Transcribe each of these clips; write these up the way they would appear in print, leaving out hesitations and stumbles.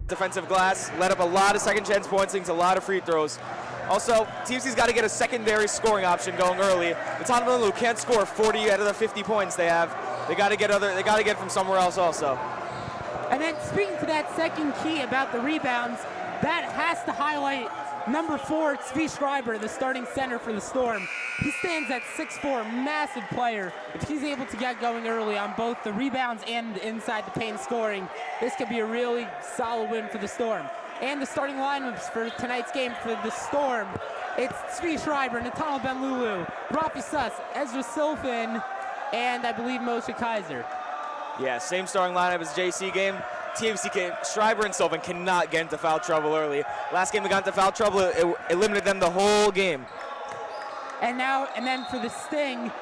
defensive glass, let up a lot of second chance points, into a lot of free throws. Also, TABC's got to get a secondary scoring option going early. The Honolulu can't score 40 out of the 50 points they have. They got to get from somewhere else also. And then speaking to that second key about the rebounds, that has to highlight number 4, Zvi Schreiber, the starting center for the Storm. He stands at 6'4", massive player. If he's able to get going early on both the rebounds and inside the paint scoring, this could be a really solid win for the Storm. And the starting lineups for tonight's game for the Storm, it's Zvi Schreiber, Nathaniel Benlulu, Rafi Suss, Ezra Silfen, and I believe Moshe Kaiser. Yeah, same starting lineup as JC game. TABC, Schreiber and Silfen cannot get into foul trouble early. Last game they got into foul trouble, it limited them the whole game. And then for the Sting,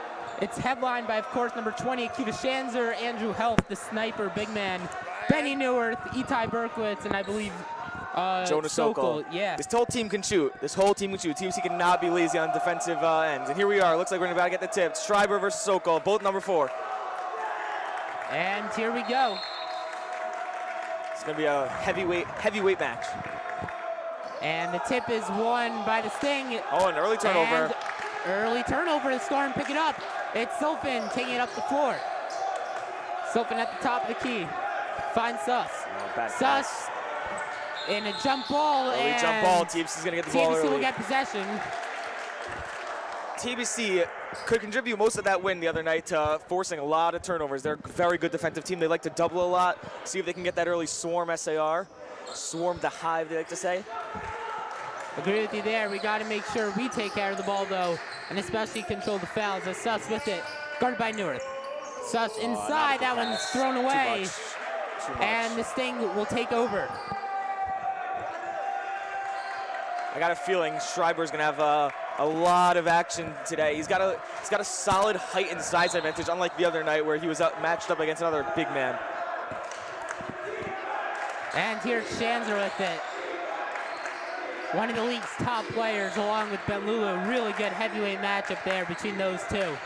it's headlined by, of course, number 20, Akiva Shanzer, Andrew Helft, the sniper, big man, Benny Neuwirth, Itai Berkowitz, and I believe Jonas Sokol. Yeah. This whole team can shoot. TABC cannot be lazy on defensive ends. And here we are. Looks like we're about to get the tip. Schreiber versus Sokol, both number 4. And here we go. It's going to be a heavyweight match. And the tip is won by the Sting. Oh, an early turnover. And early turnover. The Storm pick it up. It's Silfen taking it up the floor. Silfen at the top of the key. Finds Suss. Suss in a jump ball. Early jump ball. TABC's going to get the ball early. TABC will get possession. TABC could contribute most of that win the other night to forcing a lot of turnovers. They're a very good defensive team. They like to double a lot, see if they can get that early swarm SAR. Swarm the hive, they like to say. Agree with you there. We got to make sure we take care of the ball, though, and especially control the fouls. As Suss with it, guarded by Neuwirth. Suss inside. That one's thrown away. Too much. And the Sting will take over. I got a feeling Schreiber's going to have a lot of action today. He's got a solid height and size advantage, unlike the other night where he was matched up against another big man. And here's Shanzer with it. One of the league's top players along with Benlulu. Really good heavyweight matchup there between those two.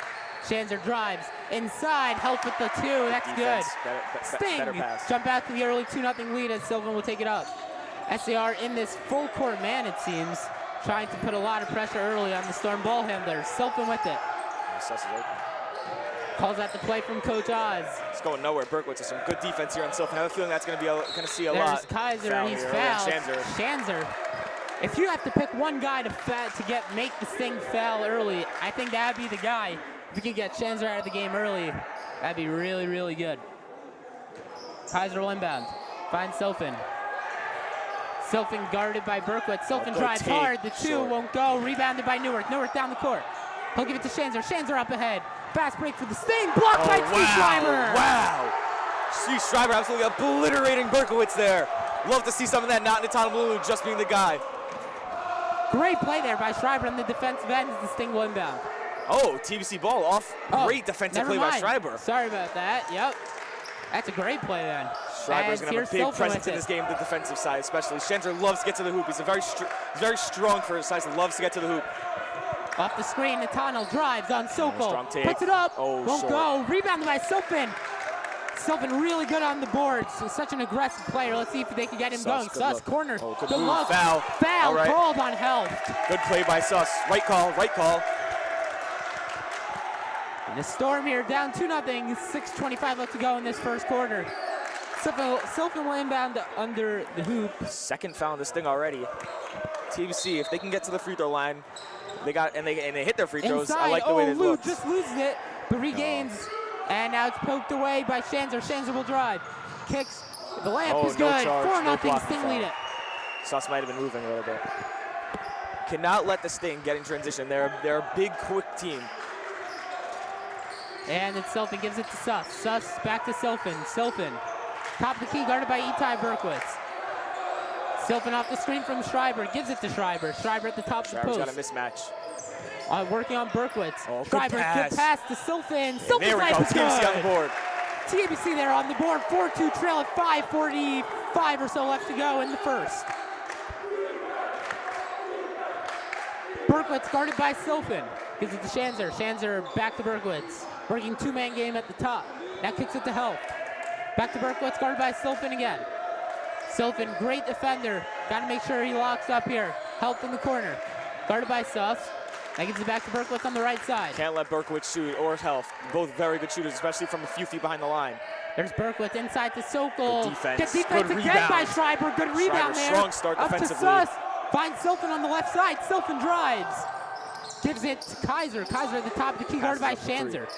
Shanzer drives inside, help with the 2, that's Defense, good. better Sting, pass. jump out to the early 2-0 lead as Silfen will take it up. SAR in this full court man, it seems, trying to put a lot of pressure early on the Storm ball handler. Silfen with it. Suss is open. Calls out the play from Coach Oz. It's going nowhere. Berkowitz has some good defense here on Silfen. I have a feeling that's going to see a lot. There's Kaiser, he's fouled. Shanzer. If you have to pick one guy to make the Sting foul early, I think that would be the guy. If you could get Shanzer out of the game early, that'd be really, really good. Kaiser will inbound. Finds Silfen. Silfen guarded by Berkowitz. Silfen drives hard. The 2 won't go. Rebounded by Neuwirth. Neuwirth down the court. He'll give it to Shanzer. Shanzer up ahead. Fast break for the Sting. Blocked by Zvi Schreiber. Wow. Zvi Schreiber absolutely obliterating Berkowitz there. Love to see some of that, not Nathaniel just being the guy. Great play there by Schreiber on the defensive end as the Sting will inbound. Oh, TABC ball off. Great defensive play by Schreiber. Sorry about that. Yep. That's a great play then. Schreiber's going to have a big presence in this game, the defensive side especially. Shanzer loves to get to the hoop. He's very strong for his size and loves to get to the hoop. Off the screen, Nathaniel drives on Sokol. Puts it up. Won't go. Rebounded by Silfen. Silfen really good on the boards. He's such an aggressive player. Let's see if they can get him going. Suss, corner. Good move. Foul. Foul called on Helft. Good play by Suss. Right call. And the Storm here down 2-0. 6:25 left to go in this first quarter. Silfen will inbound under the hoop. Second foul on this thing already. TABC, if they can get to the free throw line, they hit their free throws. Inside. I like the way they look. Just loses it, but regains. And now it's poked away by Shanzer. Shanzer will drive. Kicks. The layup is good. 4-0. Sting lead it. Suss might have been moving a little bit. Cannot let the Sting get in transition. They're a big, quick team. And then Silfen gives it to Suss. Suss back to Silfen. Silfen, top of the key, guarded by Itai Berkowitz. Silfen off the screen from Schreiber, gives it to Schreiber. Schreiber at the top of the post. Got a mismatch. Working on Berkowitz. Schreiber, good pass to Silfen. Silfen there we go. TABC on the board. TABC there on the board. 4-2 trail at 5:45 or so left to go in the first. Berkowitz guarded by Silfen. Gives it to Shanzer. Shanzer back to Berkowitz. Working 2-man game at the top. Now kicks it to Helft. Back to Berkowitz, guarded by Silfen again. Sylvan, great defender. Got to make sure he locks up here. Help in the corner. Guarded by Suss. That gives it back to Berkowitz on the right side. Can't let Berkowitz shoot or Health. Both very good shooters, especially from a few feet behind the line. There's Berkowitz inside to Sokol. Good defense. Good defense Good again rebound. by Schreiber. Good rebound there. Strong start up defensively. To Suss. Finds Sylvan on the left side. Sylvan drives. Gives it to Kaiser. Kaiser at the top of the key, guarded by Schanzer.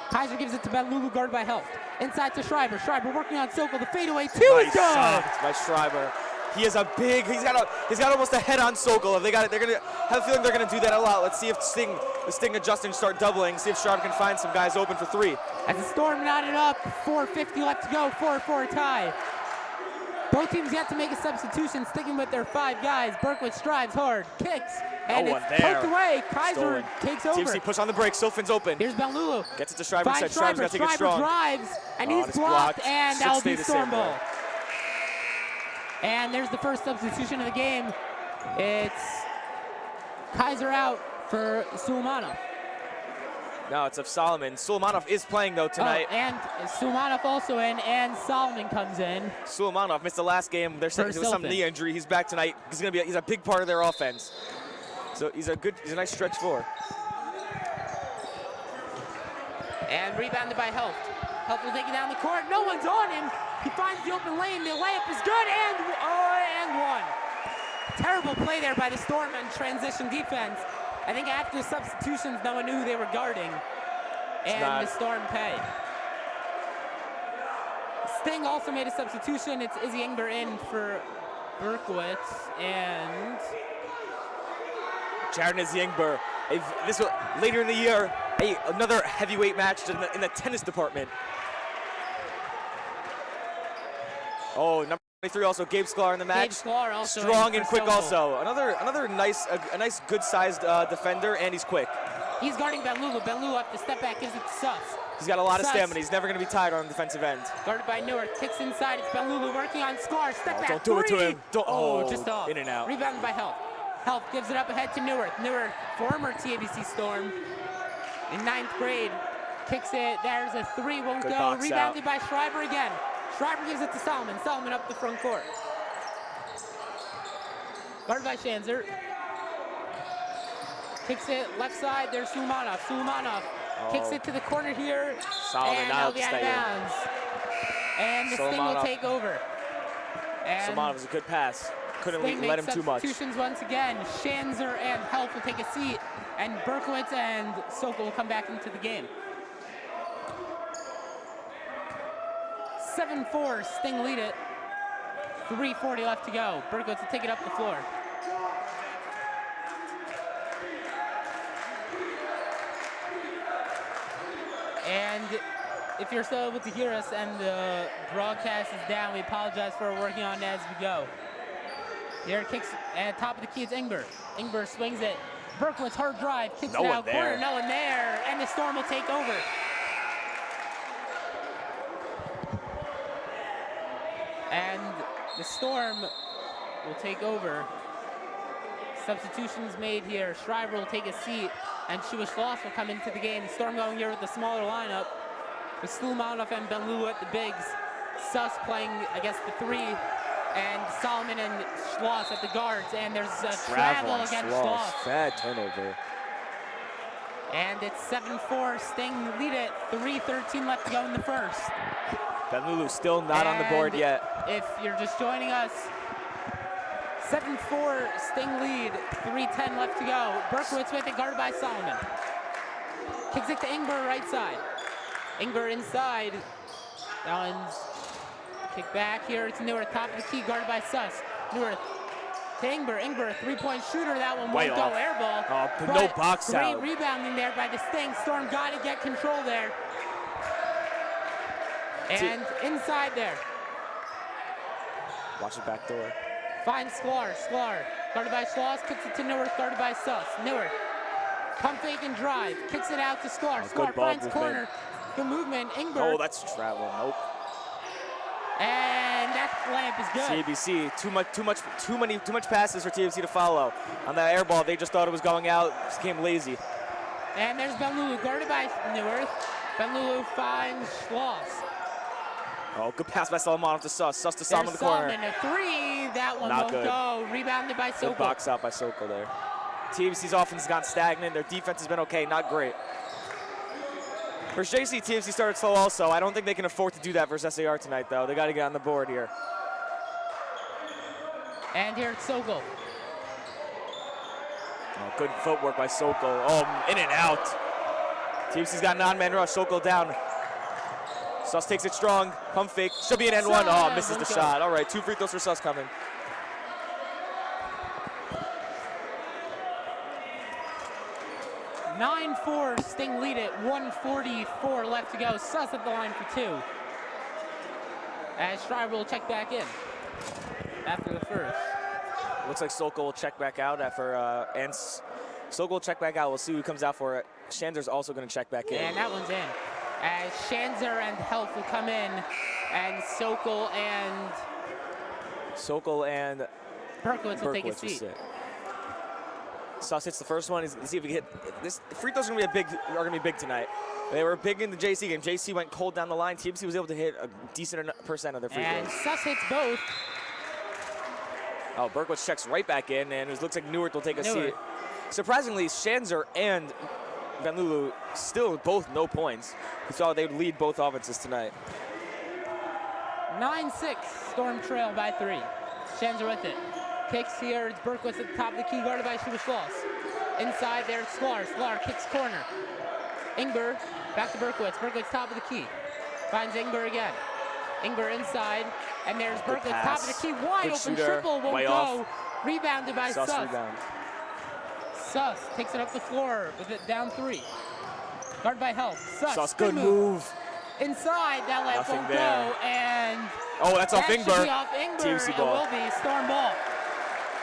Kaiser gives it to Benlulu, guarded by Health. Inside to Schreiber. Schreiber working on Sokol. The fadeaway two is good. Nice by Schreiber. He is a big. He's got almost a head on Sokol. They're gonna have a feeling they're gonna do that a lot. Let's see if the Sting adjusting start doubling. See if Schreiber can find some guys open for three. As the Storm knotted up, 4:50 left to go. 4-4 tie. Both teams yet to make a substitution, sticking with their 5 guys. Berkowitz drives hard, kicks, and it's poked away. Kaiser takes over. TABC push on the break. Sylvan's open. Here's Benlulu. Gets it to Schreiber. Finds Schreiber's got to take it strong. drives, and he's blocked, and that'll be Storm ball. And there's the first substitution of the game. It's Kaiser out for Sulmanov. No, it's of Solomon. Sulmanov is playing though tonight. Oh, and Sulmanov also in, and Solomon comes in. Sulmanov missed the last game. There's some knee injury. He's back tonight. He's a big part of their offense. So he's a nice stretch forward. And rebounded by Health. Health will take it down the court. No one's on him. He finds the open lane. The layup is good, and one. Terrible play there by the Storm on transition defense. I think after the substitutions, no one knew who they were guarding. And the Storm pay. Sting also made a substitution. It's Izzy Ingber in for Berkowitz, and Jared Izzy Ingber. This was later in the year, another heavyweight match in the tennis department. Oh, number 23 also, Gabe Sklar in the match. Gabe Sklar also strong and quick Sokol. also. Another nice, good-sized defender, and he's quick. He's guarding Benlulu. Benlulu up to step back, gives it to Suss. He's got a lot of stamina. He's never going to be tired on the defensive end. Guarded by Newark, kicks inside. It's Benlulu working on Sklar. Step back, don't do it to him. Just off. In and out. Rebounded by Health. Health gives it up ahead to Newark. Newark, former TABC Storm, in 9th grade, kicks it. There's a 3, won't go. Rebounded by Schreiber again. Schreiber gives it to Solomon. Solomon up the front court. Guarded by Schanzer. Kicks it left side. There's Sulmanov. Sulmanov kicks it to the corner here. Solomon and out out of bounds. And the Sting will take over. Sulmanov was a good pass. Couldn't let him too much. Substitutions once again. Schanzer and Health will take a seat. And Berkowitz and Sokol will come back into the game. 7-4, Sting lead it. 3:40 left to go. Berkowitz will take it up the floor. And if you're still able to hear us and the broadcast is down, we apologize for working on it as we go. Here kicks at top of the key, it's Ingber. Ingber swings it. Berkowitz hard drive, kicks it out corner, no one there, and the Storm will take over. And the Storm will take over. Substitutions made here. Schreiber will take a seat, and Schloss will come into the game. Storm going here with the smaller lineup, with Sulmanov and Benlulu at the bigs. Suss playing, I guess, the 3, and Solomon and Schloss at the guards. And there's a travel against Schloss. Bad turnover. And it's 7-4. Sting lead it. 3:13 left to go in the first. Benlulu still not on the board yet. If you're just joining us, 7-4 Sting lead, 3:10 left to go. Berkowitz with it, guarded by Solomon. Kicks it to Ingber, right side. Ingber inside. That one's kick back here. It's Newark, top of the key, guarded by Suss. Newark to Ingber. Ingber, a 3-point shooter. That one won't go, air ball. No box out. Great rebounding there by the Sting. Storm got to get control there. And inside there. Watch the back door. Finds Sklar. Sklar, guarded by Schloss, kicks it to Newark, guarded by Suss. Newark, pump fake and drive, kicks it out to Sklar. Sklar finds corner. Good movement. Ingber. Oh, that's travel. Nope. And that layup is good. TABC, too much passes for TABC to follow. On that air ball, they just thought it was going out. Just became lazy. And there's Benlulu, guarded by Newark. Benlulu finds Schloss. Oh, good pass by Salomon to Sus. Sus to Salomon in the corner. Salomon, a three. That one Not won't good. go. Rebounded by Sokol. Good box out by Sokol there. TABC's offense has gone stagnant. Their defense has been okay, not great. For JC, TABC started slow also. I don't think they can afford to do that versus SAR tonight, though. They got to get on the board here. And here it's Sokol. Oh, good footwork by Sokol. Oh, in and out. TABC's got an on-man rush. Sokol down. Sus takes it strong. Pump fake. Should be an N one. Oh, misses the shot. All right, 2 free throws for Sus coming. (9-4) Sting lead it. 1:44 left to go. Sus at the line for 2. As Schreiber will check back in after the first. Looks like Sokol will check back out after, Sokol will check back out. We'll see who comes out for it. Shanzer's also going to check back in. And that one's in. As Shanzer and Health will come in, and Sokol and Berkowitz will take his seat. Sus hits the first one. Let's see if we can hit this. Free throws are going to be big tonight. They were big in the JC game. JC went cold down the line. TABC was able to hit a decent percent of their free throws. And Sus hits both. Oh, Berkowitz checks right back in, and it looks like Newark will take a seat. Surprisingly, Shanzer and Benlulu still both no points. We thought they would lead both offenses tonight. 9-6, Storm trail by 3. Shanzer with it. Kicks here, it's Berkowitz at the top of the key, guarded by Schloss. Inside there, it's Sklar. Sklar kicks corner. Ingber, back to Berkowitz. Berkowitz top of the key. Finds Ingber again. Ingber inside, and there's Berkowitz top of the key. Wide open triple, won't go. Rebounded by Sus. Sus takes it up the floor with it down 3. Guarded by Health. Sus, good move. Inside, that layup won't go, and that's off Ingber. Should be off Ingber. TABC ball. It will be Storm ball.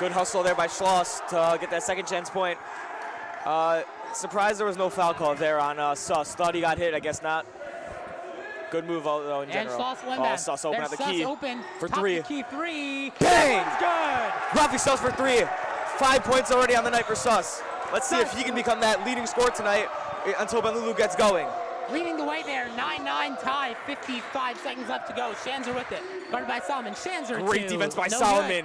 Good hustle there by Schloss to get that second chance point. Surprised there was no foul call there on Sus. Thought he got hit, I guess not. Good move though in general. And Schloss will inbound. Sus open at the key open, for top 3. Of the key 3. Bang! Good. Rafi Sus for 3. 5 points already on the night for Sus. Let's see if he can become that leading scorer tonight until Benlulu gets going. Leading the way there, 9-9 tie, 55 seconds left to go. Shanzer with it, guarded by Solomon. Shanzer Great defense by Solomon.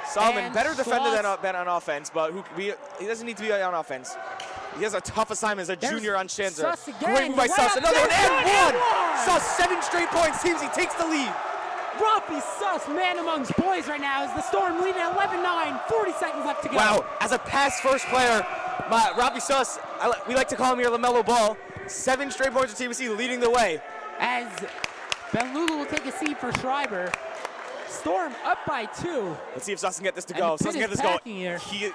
Solomon, better defender than on offense, but he doesn't need to be on offense. He has a tough assignment as a junior on Shanzer. Great move by Sus. Another one and 1. Sus 7 straight points. Teams, he takes the lead. Rafi Sus, man amongst boys right now, as the Storm leading at 11-9, 40 seconds left to go. Wow, as a pass-first player, Rafi Sus, we like to call him your LaMelo Ball. 7 straight points for TABC, leading the way. As Benlulu will take a seat for Schreiber. Storm up by 2. Let's see if Sus can get this to go. Sus can get this going. Here. He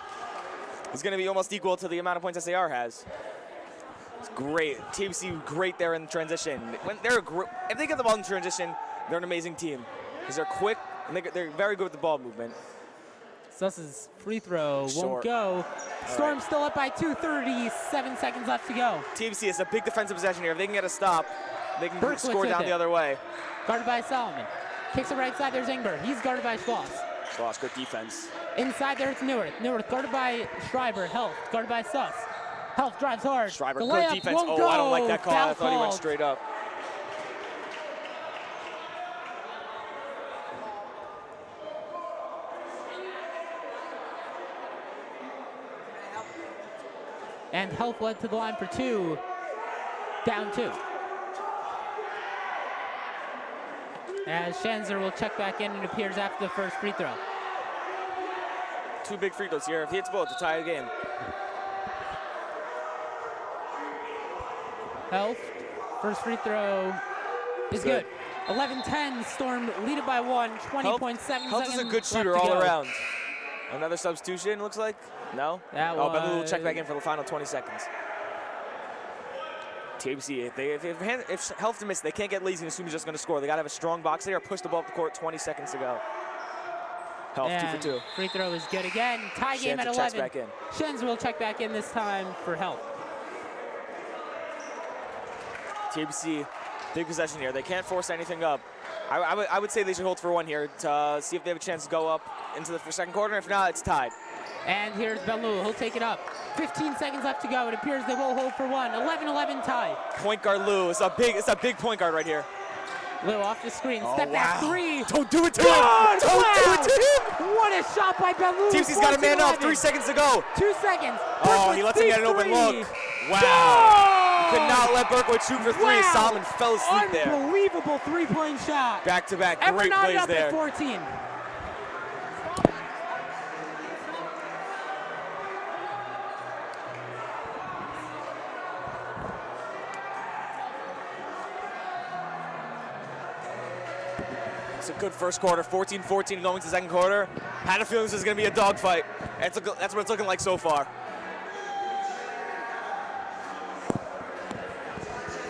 is going to be almost equal to the amount of points SAR has. It's great. TABC great there in the transition. If they get the ball in transition, they're an amazing team because they're quick and they're very good with the ball movement. Sus's free throw Short. won't go. Storm still up by 2, 37 seconds left to go. TABC is a big defensive possession here. If they can get a stop, they can Berkowitz score down the other way. Guarded by Solomon. Kicks it right side, there's Ingber. He's guarded by Schloss. Schloss, good defense. Inside there, it's Newark. Newark guarded by Schreiber. Health guarded by Sus. Health drives hard. Schreiber, the good defense. Won't go. I don't like that call. Foul I thought he went called. straight up. And Health led to the line for 2. Down 2. As Shanzer will check back in and appears after the first free throw. 2 big free throws here. If he hits both, to tie the game. Health, first free throw is good. 11-10, Storm lead it by 1, 20.7 seconds. Health is a good shooter all around. Another substitution, looks like? No? Benlulu will check back in for the final 20 seconds. TABC, if Health to miss, they can't get lazy and assume he's just going to score. They got to have a strong box there or push the ball up the court 20 seconds to go. Health, and 2 for 2. Free throw is good again. Tie game at 11. Back in. Shenz will check back in this time for Health. TABC, big possession here. They can't force anything up. I would say they should hold for 1 here to see if they have a chance to go up into the second quarter. If not, it's tied. And here's Benlulu. He'll take it up. 15 seconds left to go. It appears they will hold for 1. 11-11 tie. Point guard Lou. It's a big point guard right here. Lou off the screen, Oh, step back three. Don't do it to Good! him! Don't do it to him! What a shot by Benlulu. TABC's got a man up, 3 seconds to go. 2 seconds. Oh, he lets him get an open look. Wow. You could not let Berkowitz shoot for 3. Wow. Solomon fell asleep there. Unbelievable three-point shot. Back-to-back, And we're great not plays up there. at 14. It's a good first quarter, 14-14 going to second quarter. Had a feeling this is going to be a dogfight. That's what it's looking like so far.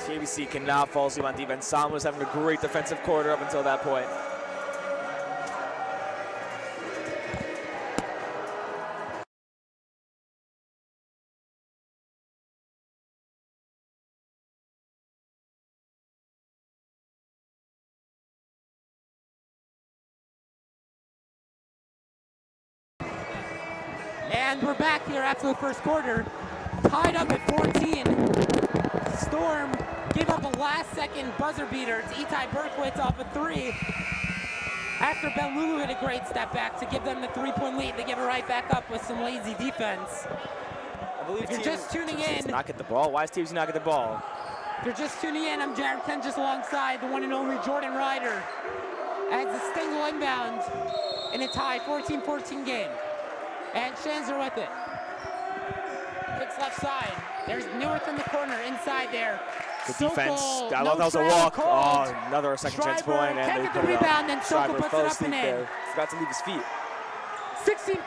TABC cannot fall asleep on defense. Solomon was having a great defensive quarter up until that point. And we're back here after the first quarter, tied up at 14. Storm gave up a last-second buzzer beater to Itai Berkowitz off a 3. After Benlulu hit a great step back to give them the 3-point lead, they give it right back up with some lazy defense. I believe If you're just tuning TABC in, does not get the ball. Why is TABC not get the ball? if you're just tuning in, I'm Jared Kent just alongside the one and only Jordan Ryder as the Sting will inbound in a tie 14-14 game. And Shanzer with it. Kicks left side. There's Newarth in the corner, inside there. Good Sokol, defense. I no thought that was a travel walk. called. Oh, another second chance Schreiber point, can't and they get the put it rebound, up. and Sokol Schreiber puts fell it up asleep and in. there. Forgot to leave his feet.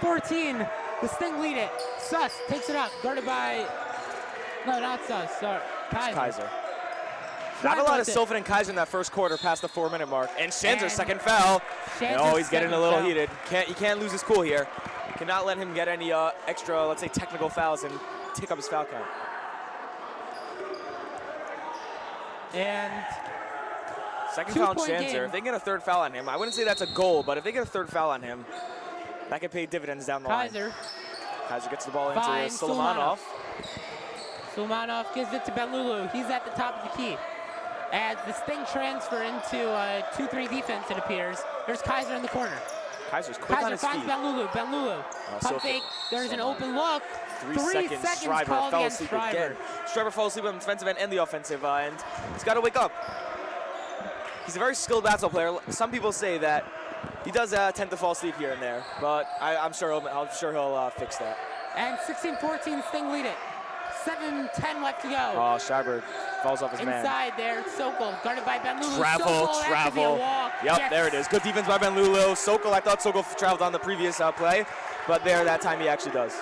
16-14. The Sting lead it. Suss takes it up, guarded by, no, not Suss, sorry, Kaiser. Not a Schreiber lot of with it. Sofin and Kaiser in that first quarter past the 4-minute mark. And Shanzer's And second foul. Shanzer's Oh, he's getting second a little foul. heated. He can't lose his cool here. Cannot let him get any extra, let's say, technical fouls and take up his foul count. And Second foul on Two-point Shanzer. game. If they get a third foul on him, I wouldn't say that's a goal, but if they get a third foul on him, that could pay dividends down the line. Kaiser gets the ball into finds Solomonov. Sulmanov gives it to Benlulu. He's at the top of the key. As the Sting transfer into 2-3 defense, it appears. There's Kaiser in the corner. Kaiser's quick on Kaiser his finds feet. Benlulu. Pump fake. There's an open look. 3 seconds. Schreiber called fell against asleep Schreiber. again. Schreiber fell asleep on the defensive end and the offensive end. He's got to wake up. He's a very skilled basketball player. Some people say that he does tend to fall asleep here and there, but I'm sure he'll fix that. And 16-14, Sting lead it. 7:10 left to go. Oh, Schreiber falls off his man. Inside there, Sokol, guarded by Benlulu. Travel. That could be a walk. Yep, Yes. there it is. Good defense by Benlulu. Sokol, I thought Sokol traveled on the previous play, but that time he actually does.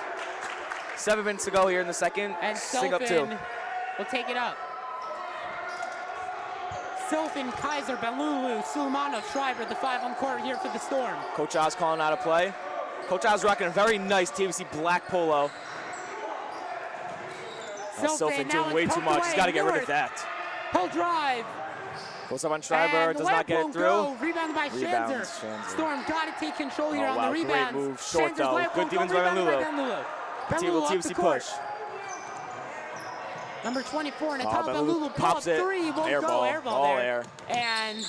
7 minutes to go here in the second. And Sting up 2. Sofin will take it up. Sofin, Kaiser, Benlulu, Sulmanov, Schreiber, the 5 on court here for the Storm. Coach Oz calling out a play. Coach Oz rocking a very nice TABC black polo. Sofin now doing way it's too poked much. He's got to get rid away. of that. He'll drive. Goes up on Schreiber, And the does not layup get it won't through. go. Rebounded by Rebounds, Shanzer. Shanzer. Storm got to take control here Oh, on wow, the great rebounds. move. Short, Shanzer's though. layup Good won't go. defense by Rebounded Benlulu. Benlulu off the TABC court. push. Number 24, and a Oh, top Benlulu Benlulu pops pops it. 3. Won't Air go. ball. Air ball All there. air. And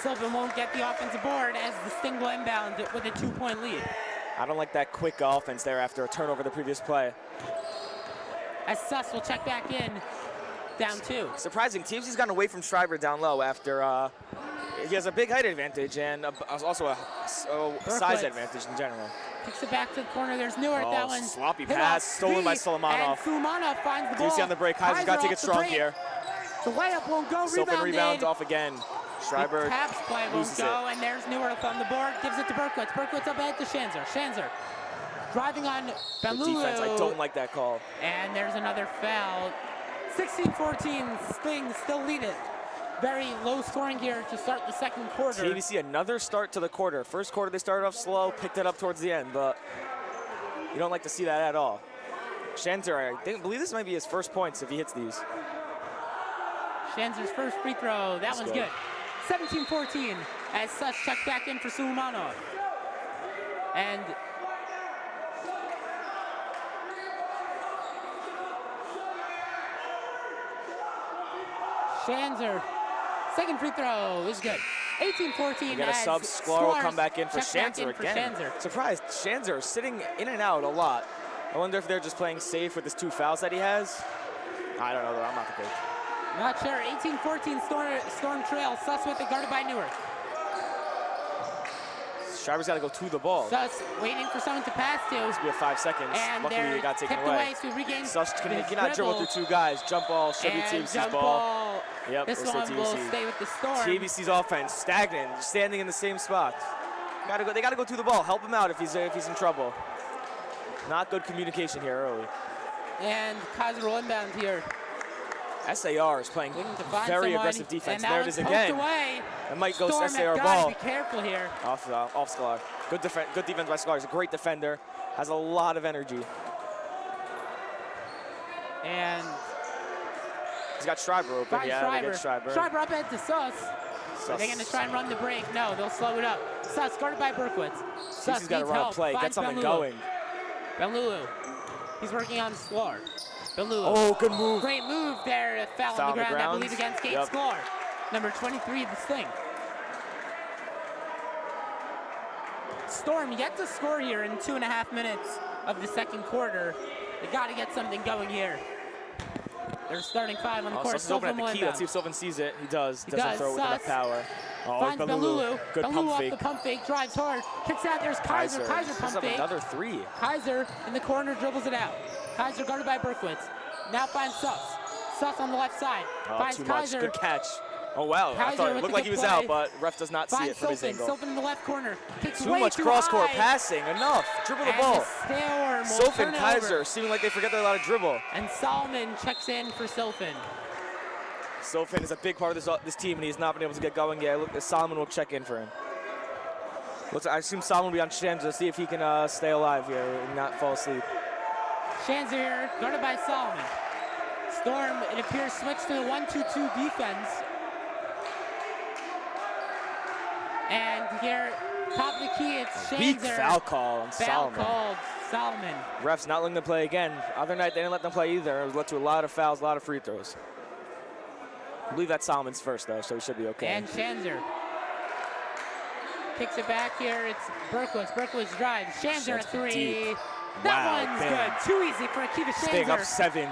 Sylvan won't get the offensive board as the Sting will inbound with a 2-point lead. I don't like that quick offense there after a turnover the previous play. As Suss will check back in, down 2. Surprising, TABC's gotten away from Schreiber down low after he has a big height advantage and also a size advantage in general. Kicks it back to the corner. There's Newarth. That one. Sloppy hit pass, off stolen by deep, Solomonov. And Sulmanov finds the ball. TABC on the break. Kaiser's got to take it off the strong break. here. The layup won't go. Sofin rebounds off again. Schreiber The Tabs play won't loses go, it. and there's Newarth on the board. Gives it to Berkowitz. Berkowitz up ahead to Shanzer. Shanzer driving on Good Benlulu. defense. I don't like that call. And there's another foul. 16-14. Sting still lead it. Very low scoring here to start the second quarter. TABC another start to the quarter. First quarter they started off slow, picked it up towards the end, but you don't like to see that at all. Shanzer, I believe this might be his first points if he hits these. Shanzer's first free throw. That one's good. 17-14 as Suss checked back in for Sulmanov. And Shanzer Second free throw is good. 18-14. We got a sub. Sklar will come back in for Shanzer again. Shanzer. Surprised. Shanzer sitting in and out a lot. I wonder if they're just playing safe with his 2 fouls that he has. I don't know, though. I'm not the coach. Not sure. 18-14 Storm trail. Suss with it, guarded by Newark. Schreiber's got to go to the ball. Suss waiting for someone to pass to. This will be a 5 seconds. And luckily, it got taken away. So regain Suss cannot dribble through 2 guys. Jump ball should be TABC's ball. Yep, this one will stay with the Storm. TABC's offense stagnant, standing in the same spot. They got to go to the ball. Help him out if he's in trouble. Not good communication here early. And Kaiser will inbound here. SAR is playing very aggressive defense. There it is again. It might go SAR ball. Be careful here. Off Sklar. Good defense by Sklar. He's a great defender. Has a lot of energy. And he's got Schreiber open. Yeah, they get Schreiber. Schreiber up head to Suss. Are they going to try and run the break? No, they'll slow it up. Suss guarded by Berkowitz. Suss he's got to run a play. Get something going. Benlulu. He's working on Sklar. Benlulu. Oh, good move. Great move there. Foul on the ground, I believe, against Kate Sklar. Number 23 of this thing. Storm yet to score here in 2.5 minutes of the second quarter. They got to get something going here. They're starting 5 on the court. Sylvan at the key. Let's see if Sylvan sees it. He does. Doesn't throw it with enough power. Oh, finds Benlulu. Good pump fake. Off the pump fake, drives hard, kicks out. There's Kaiser. Kaiser pump fake. Another 3. Kaiser in the corner dribbles it out. Kaiser guarded by Berkowitz. Now finds Suss. Suss on the left side. Finds too Kaiser. Much. Good catch. Oh, wow. I thought it looked like he was out, but ref does not see it from his angle. Sylvan in the left corner. Kicks too much cross-court passing. Enough. Dribble the ball. Sylvan, Kaiser, seeming like they forget they're allowed to dribble. And Solomon checks in for Sylvan. Sylvan is a big part of this team, and he's not been able to get going yet. Look, Solomon will check in for him. I assume Solomon will be on Shanzer to see if he can stay alive here and not fall asleep. Shanzer here, guarded by Solomon. Storm, it appears, switched to the 1-2-2 defense. And here, top of the key, it's Shanzer. Weak foul call on Solomon. Foul called Solomon. Refs not letting them play again. Other night, they didn't let them play either. It led to a lot of fouls, a lot of free throws. I believe that's Solomon's first, though, so he should be okay. And Shanzer kicks it back here. It's Berkowitz. Berkowitz drives. Shanzer a 3. Deep. That one's good. Too easy for Akiva Shanzer. Staying up 7.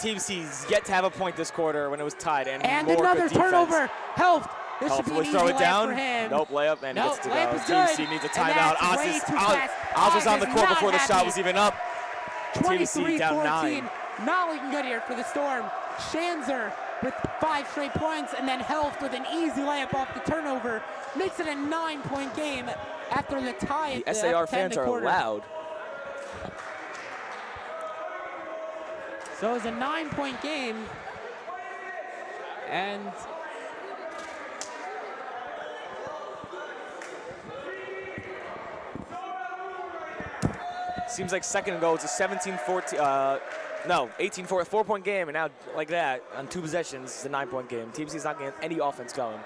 TABC's yet to have a point this quarter when it was tied. And more another good turnover. Helped. This should be an easy throw it down. For him. Nope, layup, and nope, gets to go. TABC needs a timeout. Oz was on the court before the shot was even up. TABC down 9. Not looking good here for the Storm. Shanzer with 5 straight points, and then Helft with an easy layup off the turnover. Makes it a 9-point game after the tie. The SAR fans are loud. So it was a 9-point game, and seems like second ago it's a 17-14. No, 18-4, 4-point game, and now like that on 2 possessions, it's a 9-point game. TABC's not getting any offense going.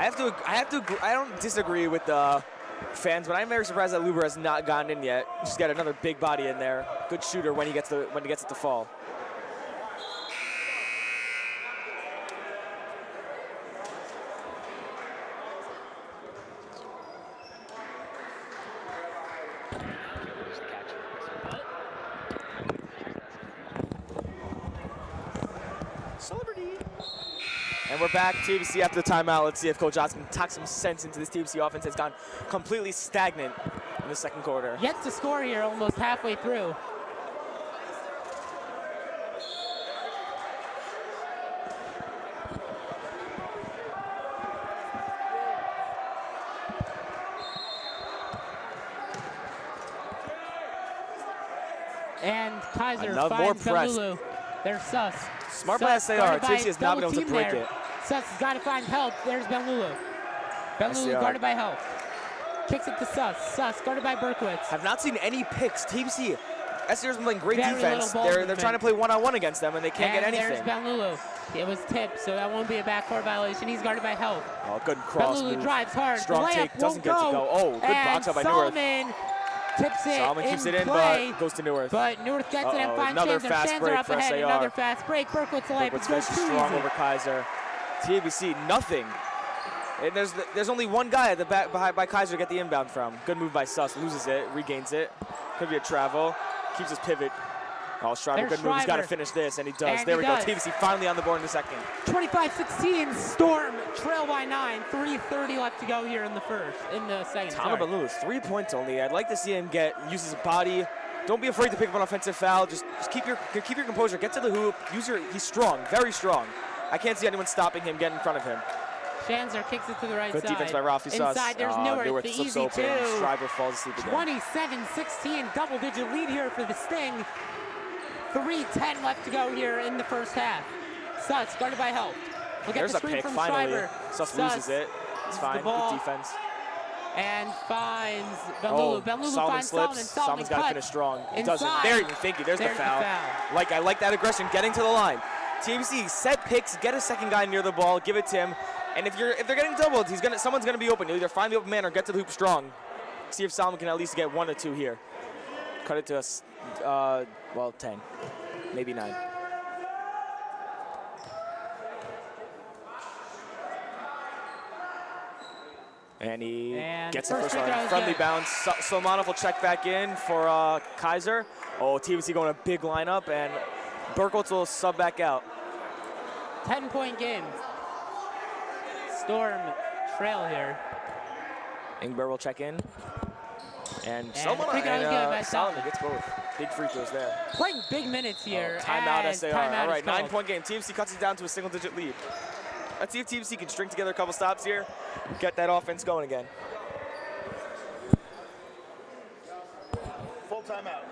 I don't disagree with the fans, but I'm very surprised that Luber has not gotten in yet. He's got another big body in there. Good shooter when he gets it to fall. And we're back, TABC after the timeout. Let's see if Coach Johnson can talk some sense into this TABC offense. Has gone completely stagnant in the second quarter. Yet to score here almost halfway through. And Kaiser finds Benlulu. There's Suss. Smart by SAR. TABC has not been able to break it. Suss has got to find help. There's Benlulu. Benlulu guarded by help. Kicks it to Suss. Suss guarded by Berkowitz. Have not seen any picks. TABC. SAR's been playing great defense. They're trying to play one-on-one against them, and they can't get anything. There's Benlulu. It was tipped, so that won't be a backcourt violation. He's guarded by help. Oh, good cross Benlulu move. drives hard. Strong take, doesn't get to go. Oh, good box out by Newark. Solomon tips it Solomon keeps it in, play, but goes to Neuwirth. But Neuwirth gets it and finds another Shanzer. fast Shanzer break up for ahead. SAR. Another fast break. Berkowitz alive. It goes too strong easy. over Kaiser. TABC, nothing. And there's only one guy at the back by Kaiser to get the inbound from. Good move by Suss. Loses it, regains it. Could be a travel. Keeps his pivot. Oh, Schreiber, good move. He's got to finish this, and he does. There we go. TABC finally on the board in the second. 25-16. Storm trail by 9. 3:30 left to go here in the second. Tana Baloo, 3 points only. I'd like to see him use his body. Don't be afraid to pick up an offensive foul. Just keep your composure. Get to the hoop. He's strong, very strong. I can't see anyone stopping him, getting in front of him. Shanzer kicks it to the right side. Good defense by Rafi Suss. Inside, there's Neuwirth, the easy open. two. Schreiber falls asleep again. 27-16, double-digit lead here for the Sting. 3:10 left to go here in the first half. Suss guarded by Help. We'll get There's the a screen pick, from finally. Schreiber. Suss loses it. It's fine. Good defense. And finds Benlulu. Benlulu finds Solomon. Solomon's got to finish strong. He doesn't. There, thank you. There's the foul. I like that aggression, getting to the line. TABC set picks, get a second guy near the ball, give it to him. And if they're getting doubled, someone's gonna be open. You'll either find the open man or get to the hoop strong. See if Solomon can at least get 1 or 2 here. Cut it to us, 10, maybe 9. And he gets the first one. Friendly bounce. Solmanov will check back in for Kaiser. Oh, TABC going a big lineup, and Berkowitz will sub back out. 10-point game. Storm trail here. Ingber will check in. And Solomon gets both. Big free throws there. Playing big minutes here. Timeout SAR. All right, 9-point game. TABC cuts it down to a single-digit lead. Let's see if TABC can string together a couple stops here, get that offense going again. Full timeout.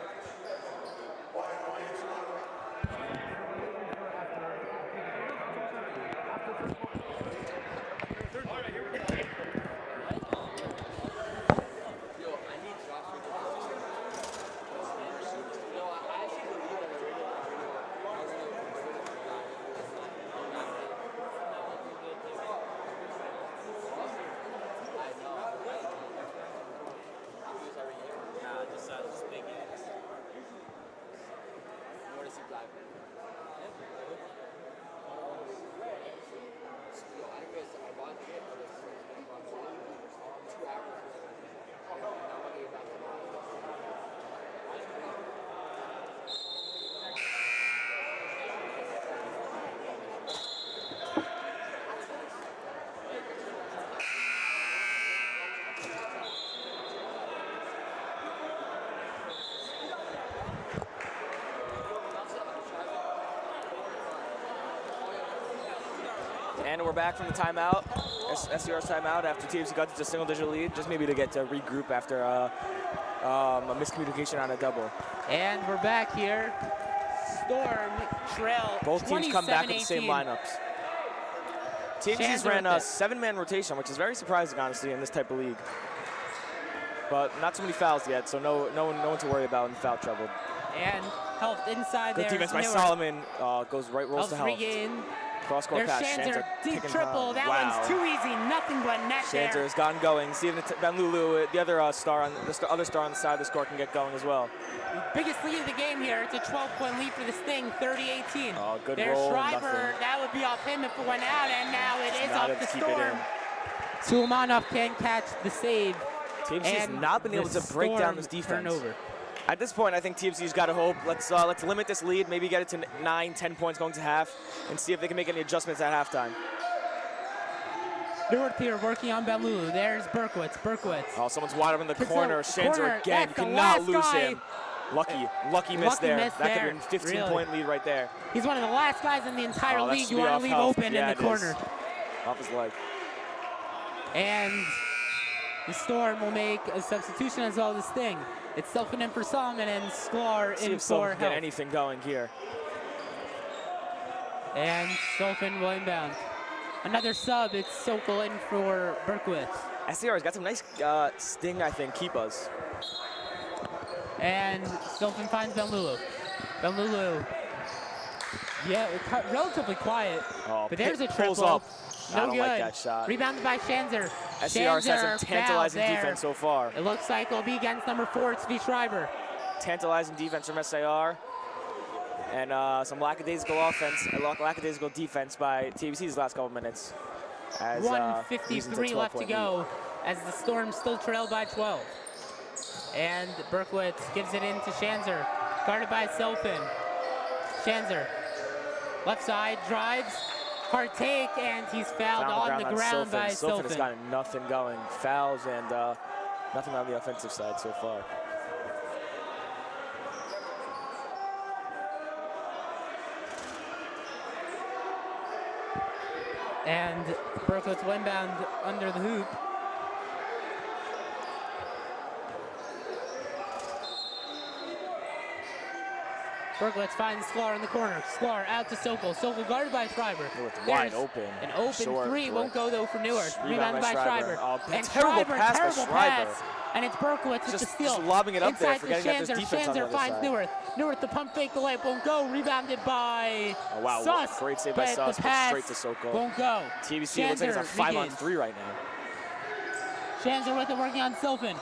And we're back from the timeout, SCR's timeout after TABC got to a single-digit lead, just maybe to get to regroup after a miscommunication on a double. And we're back here. Storm trail. Both teams come back with the same lineups. TABC's ran a 7-man rotation, which is very surprising, honestly, in this type of league. But not so many fouls yet, so no one to worry about in foul trouble. And Helft inside there. Good defense by Solomon. Rolls to Helft. Cross-court pass. Shanzer, deep triple. That one's too easy. Nothing but net there. Shanzer has gotten going. See if Benlulu, the other star on the side of the score, can get going as well. Biggest lead of the game here. It's a 12-point lead for the Sting, 30-18. Oh, good There's roll. Schreiber. That would be off him if it went out, and now it is off the Storm. Sulmanov can't catch the save. TABC has not been able to break down this defense. Turnover. At this point, I think TABC's got to hope. Let's limit this lead, maybe get it to 9, 10 points going to half, and see if they can make any adjustments at halftime. Neuwirth here working on Benlulu. There's Berkowitz. Oh, someone's wide open in the corner. Shanzer again, cannot lose him. Lucky miss there. That could have been a 15-point lead right there. He's one of the last guys in the entire league you want to leave open in the corner. Off his leg. And the Storm will make a substitution as well as the Sting. It's Sofin in for Solomon and Sklar in for Helft. Get anything going here. And Sofin will inbound. Another sub, it's Sokol in for Berkowitz. SCR's got some nice Sting, I think, keepers. And Sofin finds Benlulu. Benlulu, yeah, relatively quiet, but there's a triple. Pulls up. No I don't good. like that shot. Rebounded by Schanzer. SAR has some Schanzer tantalizing fouled there. defense so far. It looks like it'll be against number 4, Svi Schreiber. Tantalizing defense from SAR. And some lackadaisical offense, lackadaisical defense by TABC's last couple minutes. As, 1:53 left to go as the Storm still trail by 12. And Berkowitz gives it in to Schanzer, guarded by Selfin. Schanzer, left side, drives, hard take, and he's fouled on the ground by Selfin has Selfin. gotten nothing going. Fouls and nothing on the offensive side so far. And Berkowitz will inbound under the hoop. Berkowitz finds Sklar in the corner. Sklar out to Sokol. Sokol guarded by Schreiber. Wide open. An open Short three. Won't go though for Newark. Rebound Rebounded by Schreiber. Oh, and terrible Schreiber, pass by terrible Schreiber. pass. And it's Berkowitz with the steal. Just lobbing it up inside there, forgetting that there's defense on the Schanzer other finds side. Newark. Newark, the pump fake, the layup won't go. Rebounded by Oh, wow. Suss. Great save by But Suss, the but pass straight to Sokol. won't go. TBC looks like it's a Schanzer 5-on-3 right now. Schanzer with it, working on Sylvan.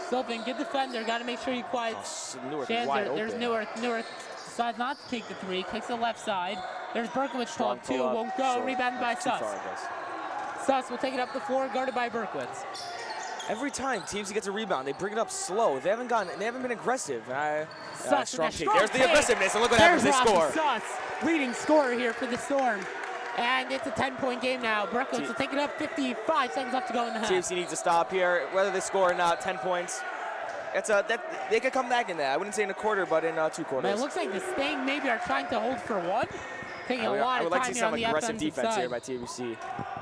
Sylvan, good defender. Got to make sure he quiets Newark is wide Schanzer. open. There's Newark. Newark decides not to take the three. Kicks the left side. There's Berkowitz Strong tall, two. pull-up, Won't go. short. Rebounded by That's too Suss. far, I guess. Suss will take it up the floor, guarded by Berkowitz. Every time TBC gets a rebound, they bring it up slow. They haven't been aggressive. Suss Strong with a take. strong There's the take. aggressiveness, and look what happens. They There's score. Rafi Suss, leading scorer here for the Storm. And it's a 10-point game now. Berkowitz will take it up. 55 seconds left to go in the half. TBC needs to stop here, whether they score or not. 10 points. They could come back in that. I wouldn't say in a quarter, but in 2 quarters. Man, it looks like the Sting maybe are trying to hold for one. Taking a lot I would of like time to see here on some the aggressive offensive defense side. here by TBC.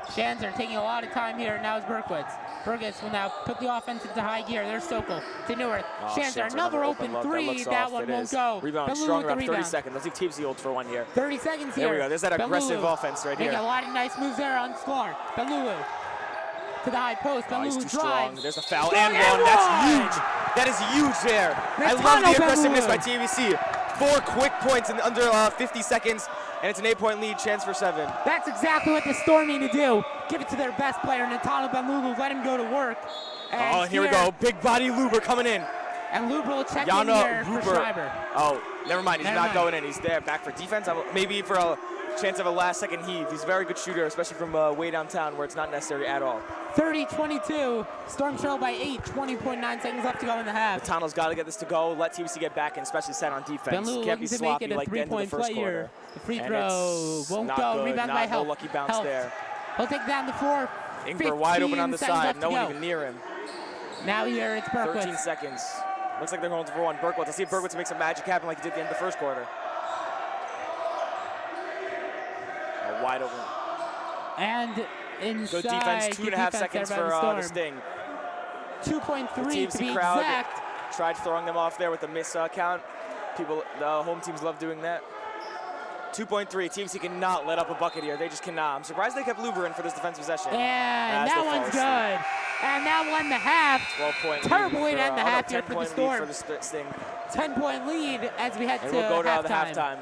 Schanzer taking a lot of time here. Now is Berkowitz. Berkowitz will now put the offense into high gear. There's Sokol to Newark. Schanzer, another open look. three. That one won't go. Rebound Belulu strong with the around 30 rebound. seconds. Let's see if TBC holds for one here. 30 seconds here. There we go. There's that aggressive Belulu offense right making here. a lot of nice moves there on Sklar. Belulu to the high post. Oh, he's Belulu too strong. drives. There's a foul Strong and one. That's huge. That is huge there. I love Natano the aggressiveness Belulu. by TBC. 4 quick points in under 50 seconds, and it's an 8-point lead. Chance for 7. That's exactly what the Storm need to do. Give it to their best player, Natano Belulu. Let him go to work. And here we go. Big body Luber coming in. And Luber will check in Yana here for Ruber. Schreiber. Oh, never mind. He's Never not mind. going in. He's there. Back for defense. Maybe for a chance of a last-second heave. He's a very good shooter, especially from way downtown where it's not necessary at all. 30-22. Storm trail by 8. 20.9 seconds left to go in the half. Natano's got to get this to go. Let TBC get back and especially set on defense. Belulu Can't be looking to sloppy make it a like the end of the 3-point first play quarter. here. The free And throw it's won't not go. good. Rebound by No Help. lucky bounce Help. there. He'll take down the floor. Ingber wide open on the 15 seconds side. left No to one go. even near him. Now here it's 13 Berkowitz. seconds. Looks like they're going for one. Berkowitz. Let's see if Berkowitz makes some magic happen like he did at the end of the first quarter. Wide open. And inside. Good defense. 2.5 seconds there for by the Sting. 2.3 to TBC be crowd exact. tried throwing them off there with the miss count. The home teams love doing that. 2.3. TBC cannot let up a bucket here. They just cannot. I'm surprised they kept Luber in for this defense possession. And As that they fall one's asleep. good. And that one the half. 12-point Terrible lead way to end the half here for the 10-point Storm. lead for the Sting. 10-point lead as we head And to we'll go to the halftime. halftime.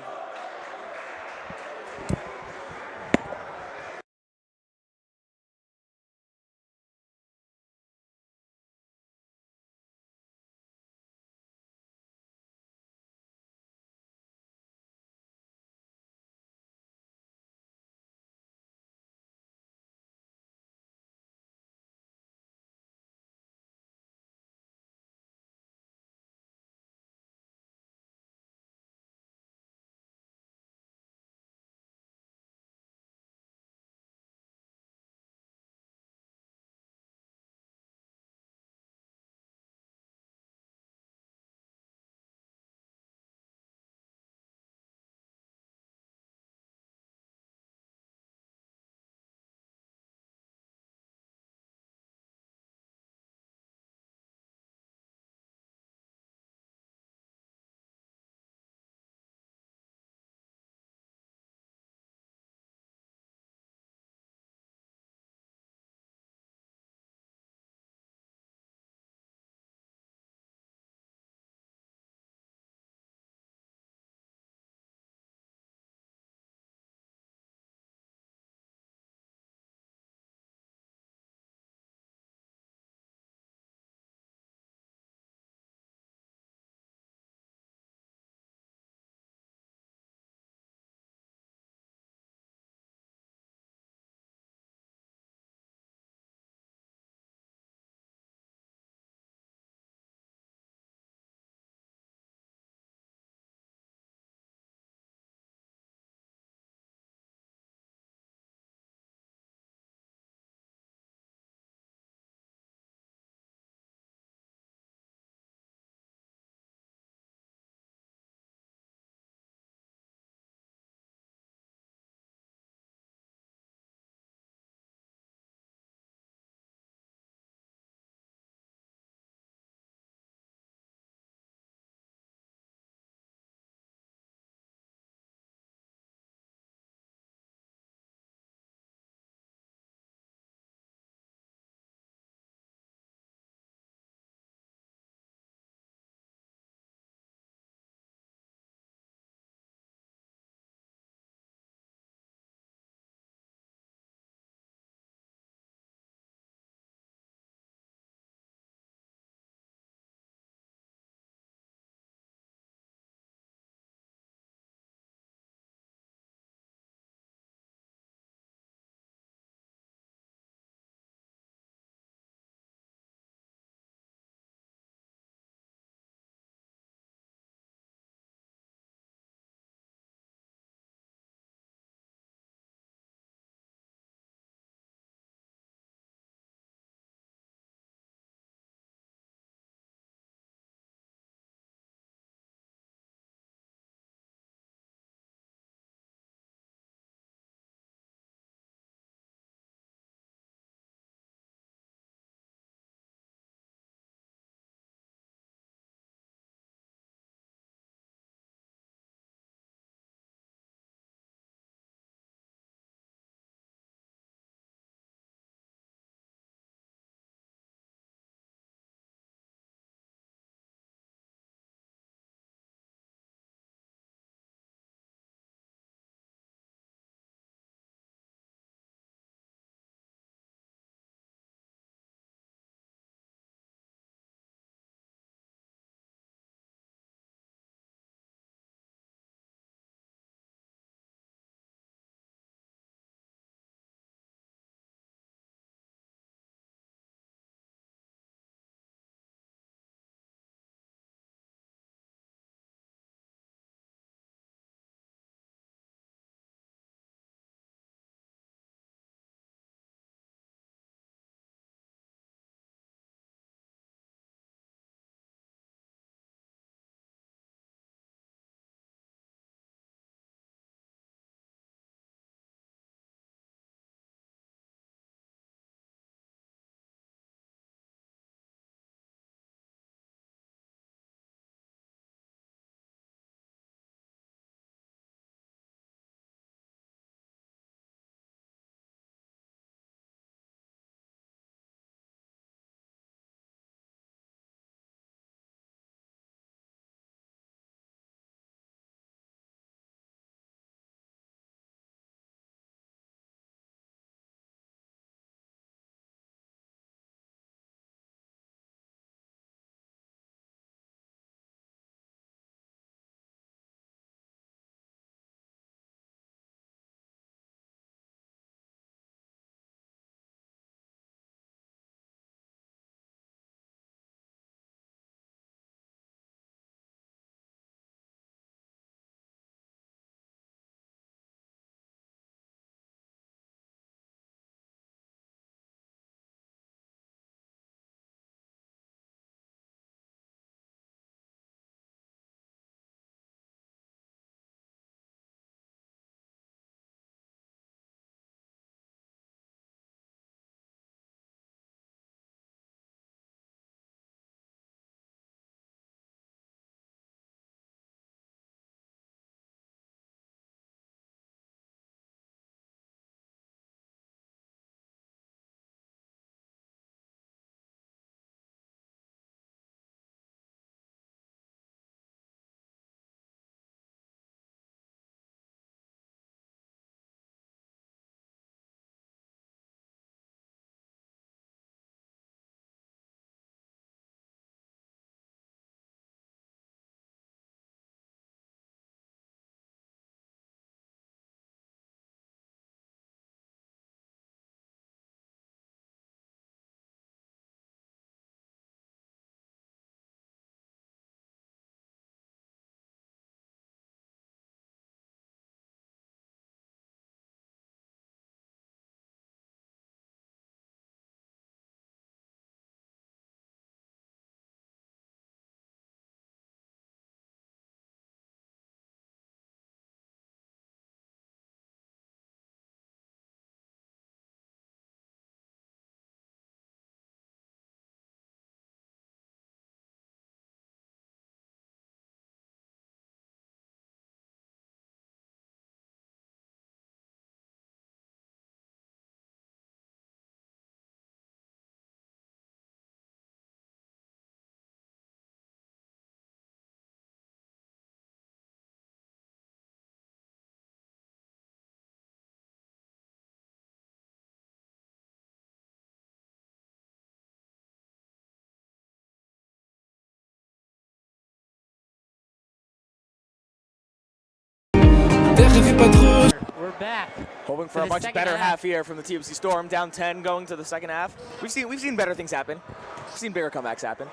We're back. Hoping for a much better half here from the TABC Storm, down 10 going to the second half. We've seen better things happen. We've seen bigger comebacks happen.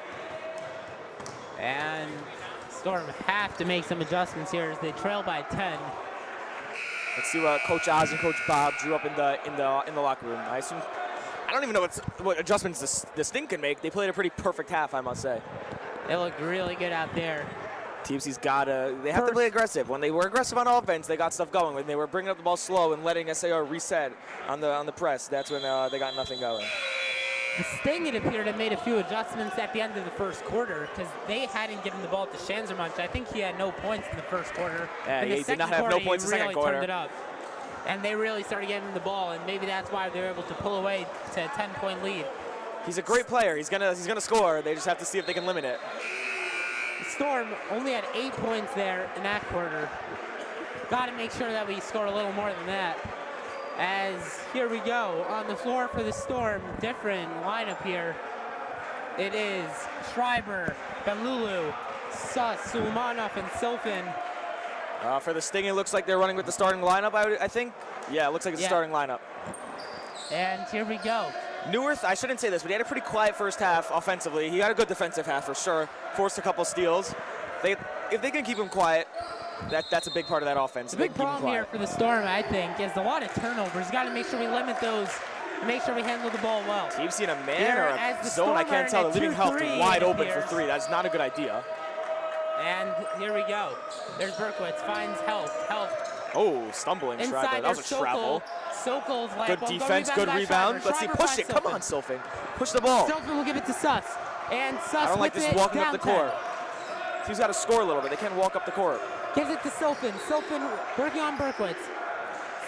And Storm have to make some adjustments here as they trail by 10. Let's see what Coach Oz and Coach Bob drew up in the locker room. I don't even know what adjustments this thing can make. They played a pretty perfect half, I must say. They look really good out there. TABC's they have to play aggressive. When they were aggressive on offense, they got stuff going. When they were bringing up the ball slow and letting SAR reset on the press, that's when they got nothing going. The Sting, it appeared, had made a few adjustments at the end of the first quarter because they hadn't given the ball to Shanzermunch. I think he had no points in the first quarter. Yeah, he did not have no points in the second quarter. Turned it up. And they really started getting the ball, and maybe that's why they were able to pull away to a 10-point lead. He's a great player. He's gonna score. They just have to see if they can limit it. Storm only had 8 points there in that quarter. Got to make sure that we score a little more than that. As here we go on the floor for the Storm, different lineup here. It is Schreiber, Benlulu, Suss, Sulmanov, and Silfin. For the Sting, it looks like they're running with the starting lineup, I think. Yeah, it looks like it's the starting lineup. And here we go. Neuwirth, I shouldn't say this, but he had a pretty quiet first half offensively. He had a good defensive half for sure. Forced a couple steals. If they can keep him quiet, that's a big part of that offense. The big problem here for the Storm, I think, is a lot of turnovers. Got to make sure we limit those and make sure we handle the ball well. TABC in a man or a zone, I can't tell. They're leaving Health wide open for three. That's not a good idea. And here we go. There's Berkowitz, finds Health. Oh, stumbling Schreiber. That was a travel. Sokol's good defense, good rebound. Let's see, push it. Come on, Silfin. Push the ball. Silfin will give it to Suss. And Suss I don't like this walking up the court. He's got to score a little bit. They can't walk up the court. Gives it to Silfin. Silfin working on Berkowitz.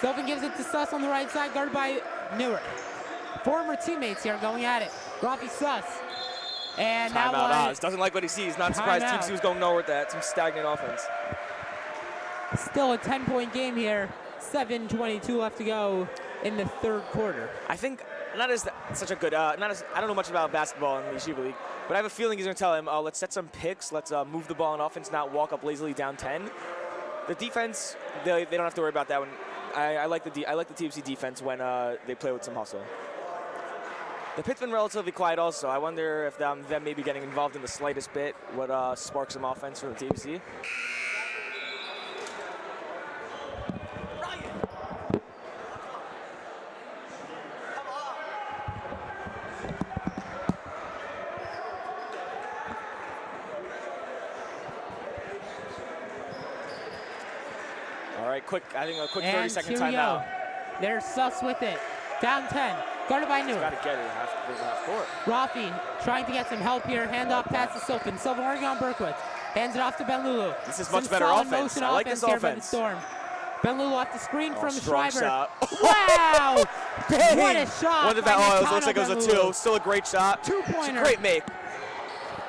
Silfin gives it to Suss on the right side, guarded by Neuwirth. Former teammates here going at it. Rafi Suss. And timeout Oz. Doesn't like what he sees. Not surprised TABC was going nowhere with that. Some stagnant offense. Still a 10-point game here. 7:22 left to go in the third quarter. I think not as such a good. I don't know much about basketball in the Yeshiva League, but I have a feeling he's going to tell him, let's set some picks. Let's move the ball on offense, not walk up lazily down 10. The defense, they don't have to worry about that one. I like the TABC defense when they play with some hustle. The pit's been relatively quiet also. I wonder if them maybe getting involved in the slightest bit would spark some offense for the TABC. I think a quick 30-second timeout. There's Suss with it. Down 10. Guarded by Neuwirth. Got to get it half court. Rafi trying to get some help here. Hand off pass to Silfin. Silfin working on Berkowitz. Hands it off to Benlulu. This is much better offense. I like this offense. Storm. Benlulu off the screen from Schreiber. Shot. Wow! What a shot! It looks like it was a two. Still a great shot. Two-pointer. Great make.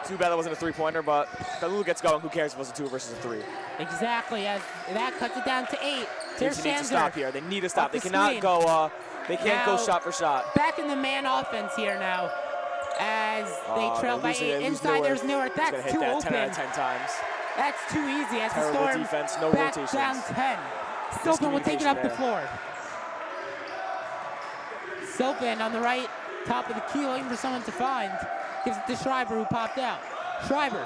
Too bad that wasn't a three-pointer, but Benlulu gets going. Who cares if it was a two versus a three? Exactly. As that cuts it down to 8. There's They need to stop here. They need to stop. They cannot go. They can't go shot for shot. Back in the man offense here now, as they trail by 8. Inside there's Neuwirth. That's too open. 10 out of 10 times. That's too easy. As Terrible the Storm defense. No back rotations. down 10. Silfin will take it up the floor. Silfin on the right, top of the key, looking for someone to find. Gives it to Schreiber, who popped out. Schreiber,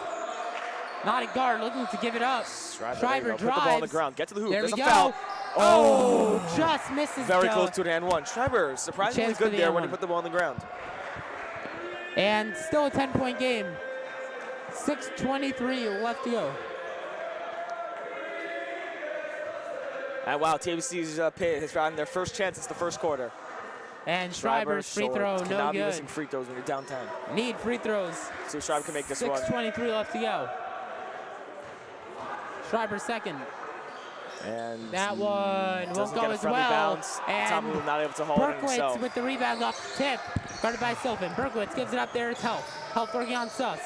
not a guard, looking to give it up. Schreiber drives. Put the ball on the ground. Get to the hoop. There's a foul. Oh, just misses. Very close to an and one. Schreiber surprisingly good there when he put the ball on the ground. And still a 10-point game. 6:23 left to go. And wow, TABC's pit has gotten their first chance. It's the first quarter. And Schreiber's free throw, no Cannot good. be missing free throws when you're down 10. Need free throws. See if Schreiber can make this one. 6:23 left to go. Schreiber second. And that one won't go as well. Bounce. And not able to hold it himself. Berkowitz with the rebound off the tip, guarded by Silfin. Berkowitz gives it up there. It's Health. Health working on Suss.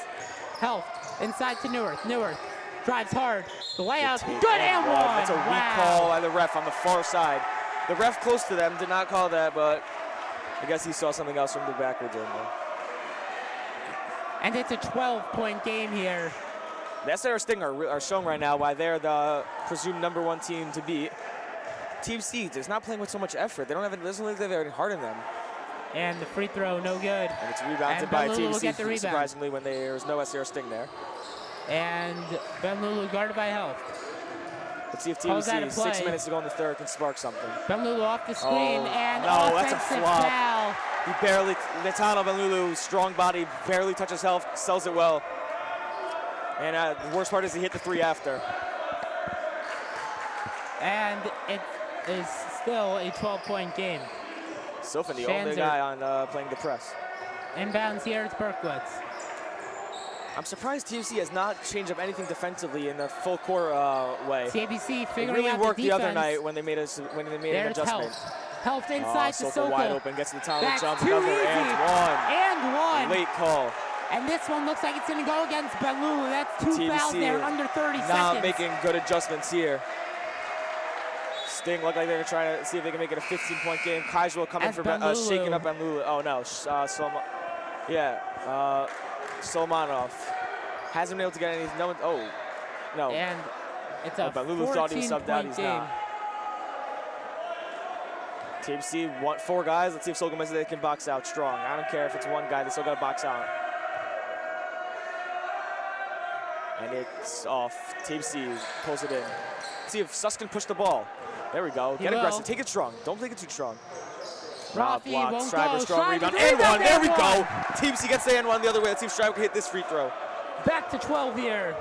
Health inside to Neuwirth. Neuwirth drives hard. The layup, good and one. That's a weak call by the ref on the far side. The ref close to them did not call that, but I guess he saw something else from the backwards angle. And it's a 12-point game here. The SAR Sting are showing right now why they're the presumed #1 team to beat. Team C is not playing with so much effort. They don't have. It doesn't look like they have any heart in them. And the free throw, no good. And it's rebounded and by Ben Team Lulu C, the surprisingly, when there was no SAR Sting there. And Ben Lulu guarded by Health. Let's see if Team C, 6 minutes to go in the third, can spark something. Ben Lulu off the screen, and no, that's a offensive flop. foul. He barely, Netano Ben Lulu, strong body, barely touches Health, sells it well. And the worst part is he hit the 3 after. And it is still a 12-point game. Sofin, the only guy on playing the press. Inbounds here, it's Berkowitz. I'm surprised TABC has not changed up anything defensively in the full court way. TABC figuring really out worked the defense. The other night when they made an adjustment. Health inside to Soko. Wide open, gets to the top of the jump, too another easy. and one. Late call. And this one looks like it's going to go against Ben Lulu. That's 2 fouls there under 30 seconds. Not making good adjustments here. Sting looked like they were trying to see if they can make it a 15-point game. Kaiser will come in for shaking up Ben Lulu. Oh no, Solmanov hasn't been able to get anything. No one. Oh, no. And it's a Ben Lulu thought he was subbed out. He's not. TABC want 4 guys. Let's see if Solgomez they can box out strong. I don't care if it's 1 guy. They still got to box out. And it's off. TABC pulls it in. Let's see if Sus can push the ball. There we go. Get aggressive. Take it strong. Don't take it too strong. Rafi won't Schreiber, go. strong rebound. And one. There we go. TABC gets the and one the other way. Let's see if Schreiber can hit this free throw. Back to 12 here.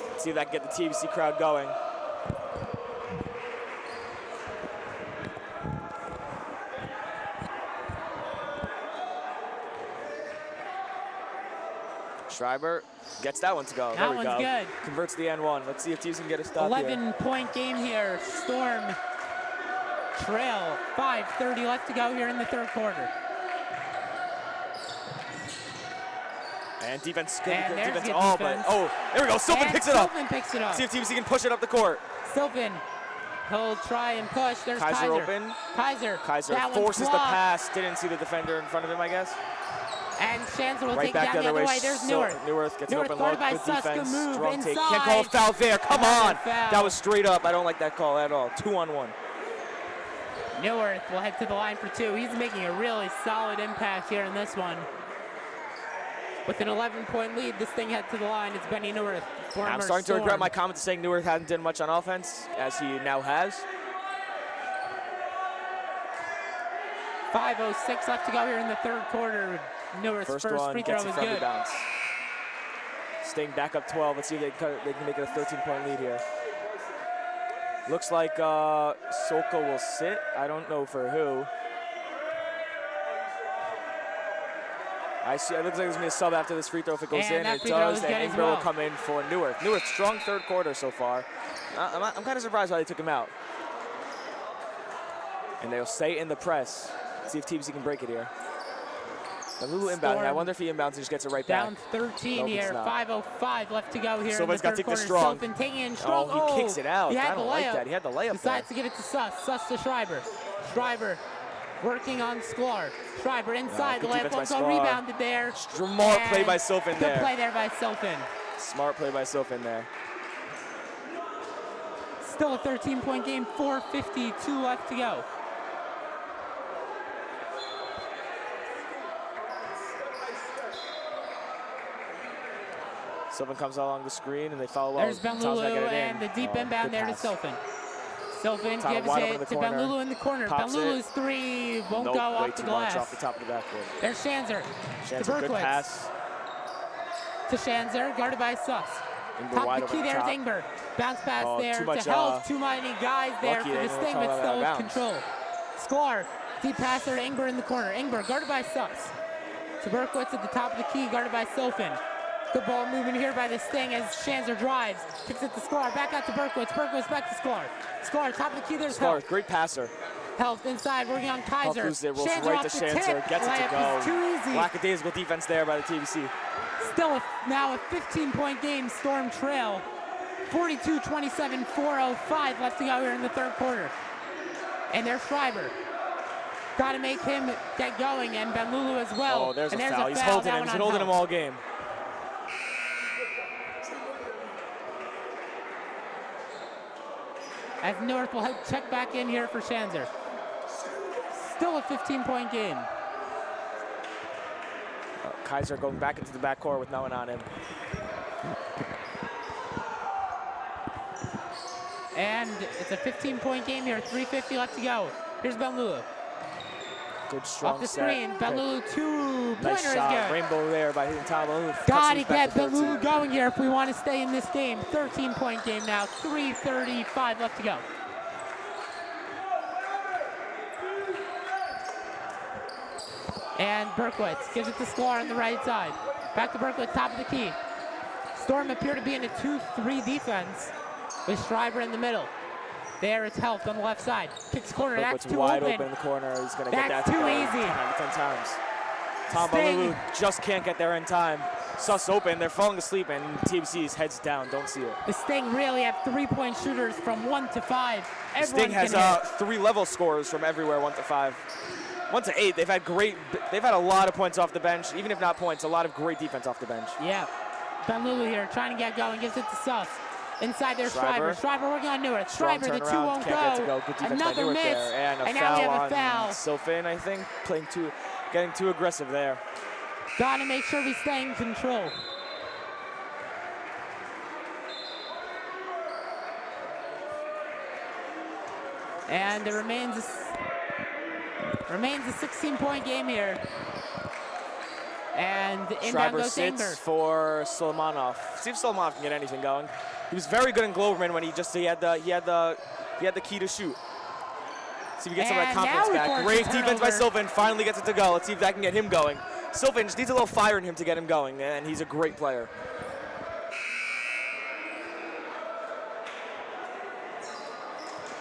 Let's see if that can get the TABC crowd going. Schreiber gets that one to go. There we go. Good. Converts the N1. Let's see if TABC can get a stop 11-point game here. Storm trail. 5:30 left to go here in the third quarter. And defense. And defense. defense. There we go. Sylvan picks it up. Sylvan picks it up. See if TABC can push it up the court. Sylvan. He'll try and push. There's Kaiser open. Kaiser forces the pass. Didn't see the defender in front of him, I guess. And Shanzer will right take back down the other way. There's Neuwirth. Neuwirth gets an open look. Good defense. Move strong inside. take. Can't call a foul there. Come on. Foul. That was straight up. I don't like that call at all. 2-on-1. Neuwirth will head to the line for 2. He's making a really solid impact here in this one. With an 11-point lead, this thing head to the line. It's Benny Neuwirth. I'm starting to regret my comments saying Neuwirth hasn't done much on offense, as he now has. 5:06 left to go here in the third quarter. Neuwirth's first free throw is good. Bounce. Staying back up 12. Let's see if they can make it a 13-point lead here. Looks like Soko will sit. I don't know for who. I see. It looks like there's going to be a sub after this free throw if it goes in. It does. And Ingber will come in for Neuwirth. Neuwirth, strong third quarter so far. I'm kind of surprised why they took him out. And they'll stay in the press. See if TABC can break it here. A little inbound. I wonder if he inbounds and just gets it right back. Down 13 here. 5:05 left to go here in the third quarter. Sylvan taking in strong. Oh, he kicks it out. I don't like that. He had the layup. Decides to give it to Suss. Suss to Schreiber. Schreiber working on Sklar. Schreiber inside. The layup won't go. Rebounded there. Smart play by Sylvan there. Good play there by Sylvan. Smart play by Sylvan there. Still a 13-point game. 4:52 left to go. Sylvan comes along the screen and they follow well. There's Ben Lulu and the deep inbound there to Sylvan. Sylvan gives it to Ben Lulu in the corner. Ben Lulu's 3 won't go off the glass. Off the top of the backboard. There's Shanzer. To Berkowitz. Good pass. To Shanzer, guarded by Suss. Top of the key, there's Ingber. Bounce pass there to Health. Too many guys there for this thing, but still with control. Sklar, deep pass there to Ingber in the corner. Ingber, guarded by Suss. To Berkowitz at the top of the key, guarded by Sylvan. Good ball movement here by the Sting as Shanzer drives. Kicks it to Sklar, back out to Berkowitz. Berkowitz back to Sklar. Sklar, top of the key, there's Health. Great passer. Health inside, working on Kaiser. Shanzer right to Shanzer, gets it to go. Too easy. Lackadaisical defense there by the TABC. Still now a 15-point game, Storm trail. 42-27, 4:05 left to go here in the third quarter. And there's Schreiber. Got to make him get going, and Benlulu as well. Oh, there's and a foul. He's holding him. He's been holding him all game. As North will check back in here for Schanzer. Still a 15-point game. Kaiser going back into the backcourt with no one on him. And it's a 15-point game here, 3:50 left to go. Here's Benlulu. Good strong off the set. screen, Benlulu two-pointer Nice is shot, good. rainbow there by hitting Benlulu. Gotta get Benlulu going here if we want to stay in this game. 13-point game now, 3:35 left to go. And Berkowitz gives it to Sklar on the right side. Back to Berkowitz, top of the key. Storm appear to be in a 2-3 defense with Schreiber in the middle. There it's Helft on the left side. Kicks corner, that's too wide open. open in the corner. He's gonna get that That's too easy. 10 times. Tom Benlulu just can't get there in time. Suss open, they're falling asleep, and TABC's heads down, don't see it. The Sting really have 3-point shooters from 1 to 5. The Sting has 3 level scorers from everywhere, 1 to 5. 1 to 8, they've had a lot of points off the bench, even if not points, a lot of great defense off the bench. Yeah. Benlulu here trying to get going, gives it to Suss. Inside there, Schreiber. Schreiber working on Newark. Schreiber, the 2 won't go. Another miss. There. And now we have a foul on Sofin, I think, getting too aggressive there. Gotta make sure we stay in control. And it remains a 16-point game here. And inbound goes sits Ingber. For Solomonov. See if Solomonov can get anything going. He was very good in Gloverman when he had the key to shoot. See if he gets some of that confidence back. Great defense by Sylvan. Finally gets it to go. Let's see if that can get him going. Sylvan just needs a little fire in him to get him going, and he's a great player.